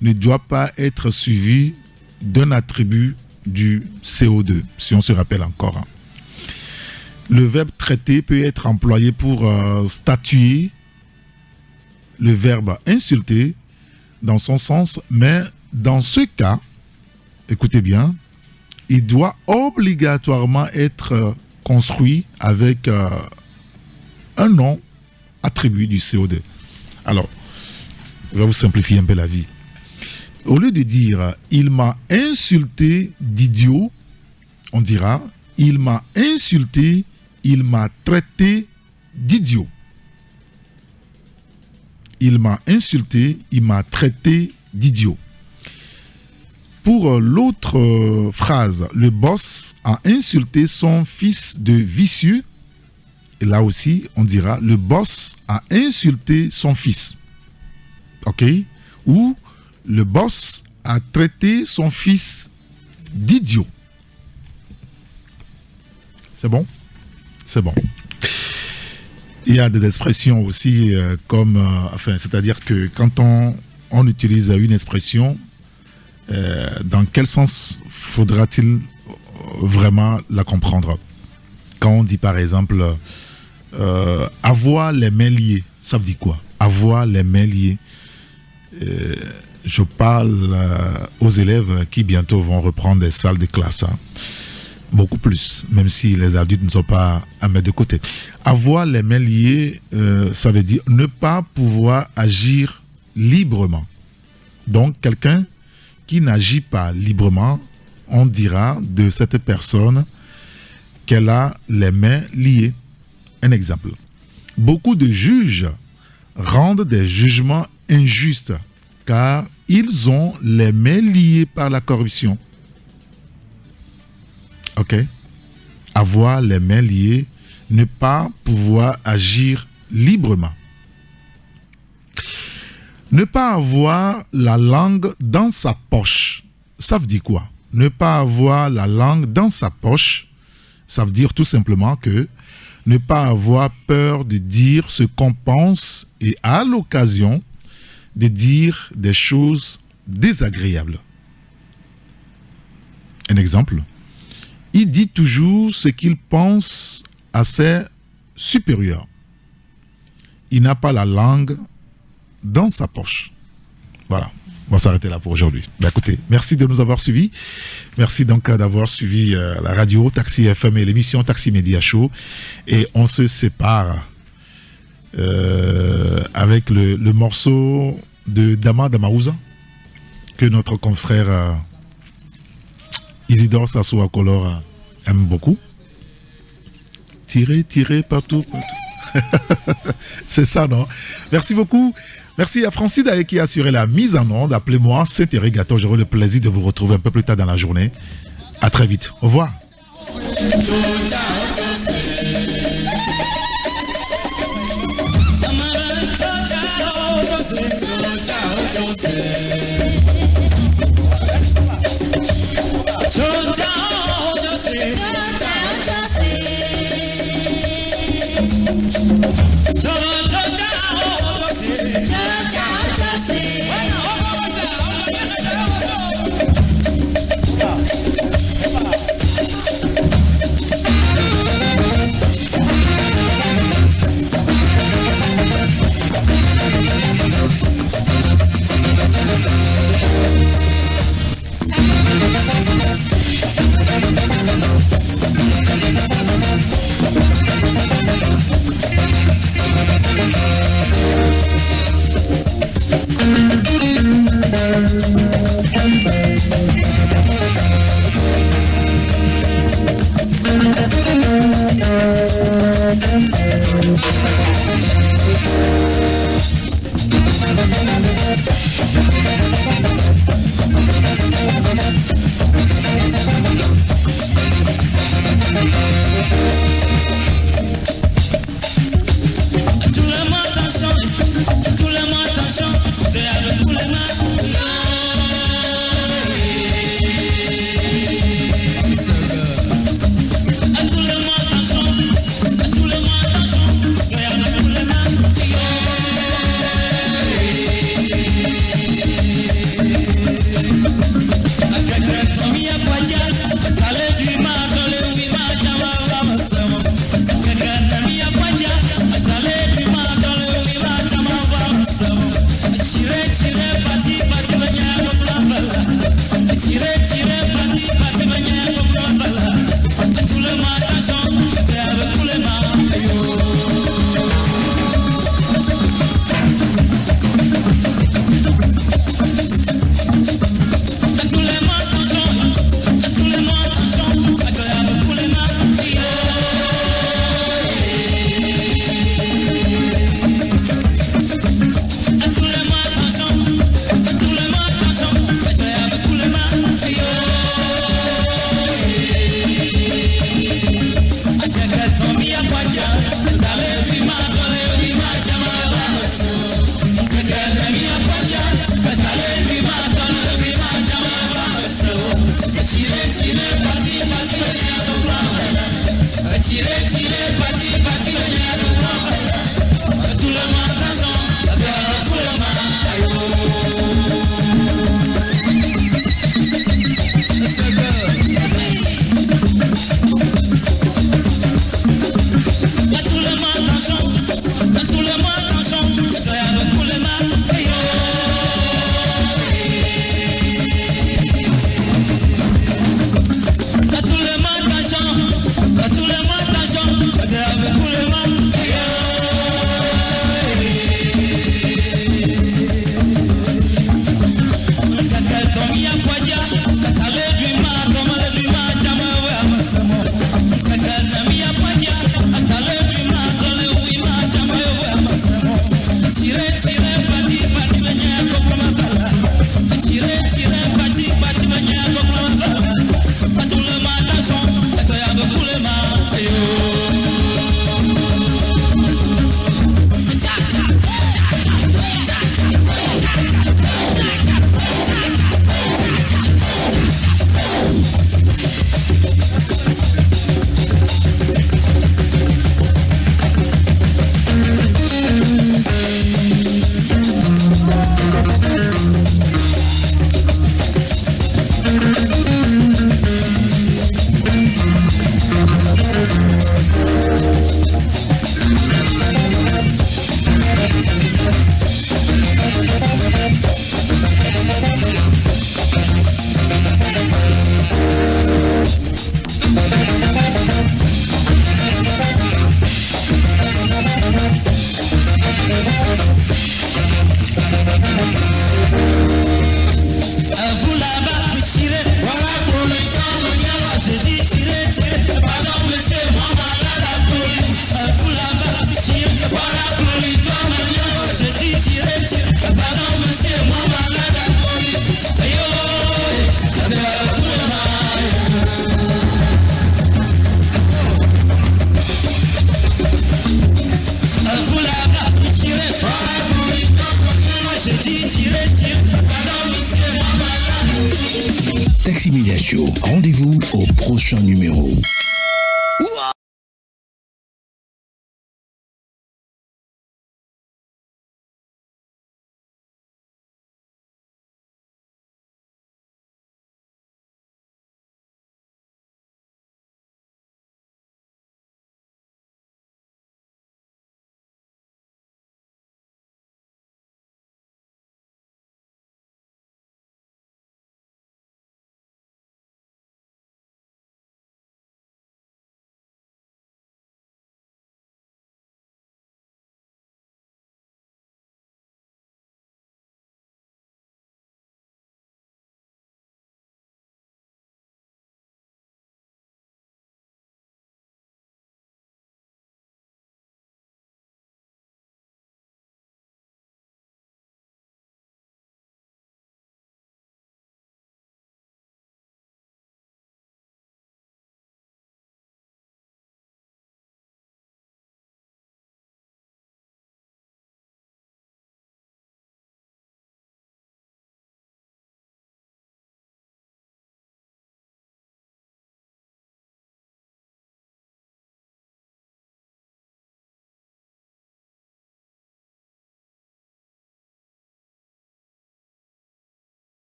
ne doit pas être suivi d'un attribut du CO2, si on se rappelle encore. Le verbe traiter peut être employé pour statuer le verbe insulter dans son sens, mais dans ce cas, écoutez bien, il doit obligatoirement être construit avec un nom attribut du CO2. Alors, je vais vous simplifier un peu la vie. Au lieu de dire « il m'a insulté d'idiot », on dira « il m'a insulté, il m'a traité d'idiot ». Il m'a insulté, il m'a traité d'idiot. Pour l'autre phrase, le boss a insulté son fils de vicieux. Et là aussi, on dira le boss a insulté son fils. OK? Ou le boss a traité son fils d'idiot. C'est bon? C'est bon. Il y a des expressions aussi comme... c'est-à-dire que quand on utilise une expression, dans quel sens faudra-t-il vraiment la comprendre? Quand on dit par exemple avoir les mains liées, ça veut dire quoi? Avoir les mains liées. Je parle aux élèves qui bientôt vont reprendre des salles de classe. Beaucoup plus, même si les adultes ne sont pas à mettre de côté. Avoir les mains liées, ça veut dire ne pas pouvoir agir librement. Donc, quelqu'un qui n'agit pas librement, on dira de cette personne qu'elle a les mains liées. Un exemple. Beaucoup de juges rendent des jugements injustes car ils ont les mains liées par la corruption. Ok? Avoir les mains liées, ne pas pouvoir agir librement. Ne pas avoir la langue dans sa poche. Ça veut dire quoi? Ne pas avoir la langue dans sa poche, ça veut dire tout simplement que ne pas avoir peur de dire ce qu'on pense et à l'occasion de dire des choses désagréables. Un exemple. Il dit toujours ce qu'il pense à ses supérieurs. Il n'a pas la langue dans sa poche. Voilà. On va s'arrêter là pour aujourd'hui. Écoutez, merci de nous avoir suivis. Merci donc d'avoir suivi la radio Taxi FM et l'émission Taxi Média Show. Et on se sépare avec le morceau de Dama Damaouza que notre confrère Isidore Sassou Akolor aime beaucoup. Tirer partout. C'est ça, non? Merci beaucoup. Merci à Francis Daé qui a assuré la mise en onde. Appelez-moi Saint-Irrigator. J'aurai le plaisir de vous retrouver un peu plus tard dans la journée. À très vite. Au revoir. Taxi Media Show, rendez-vous au prochain numéro.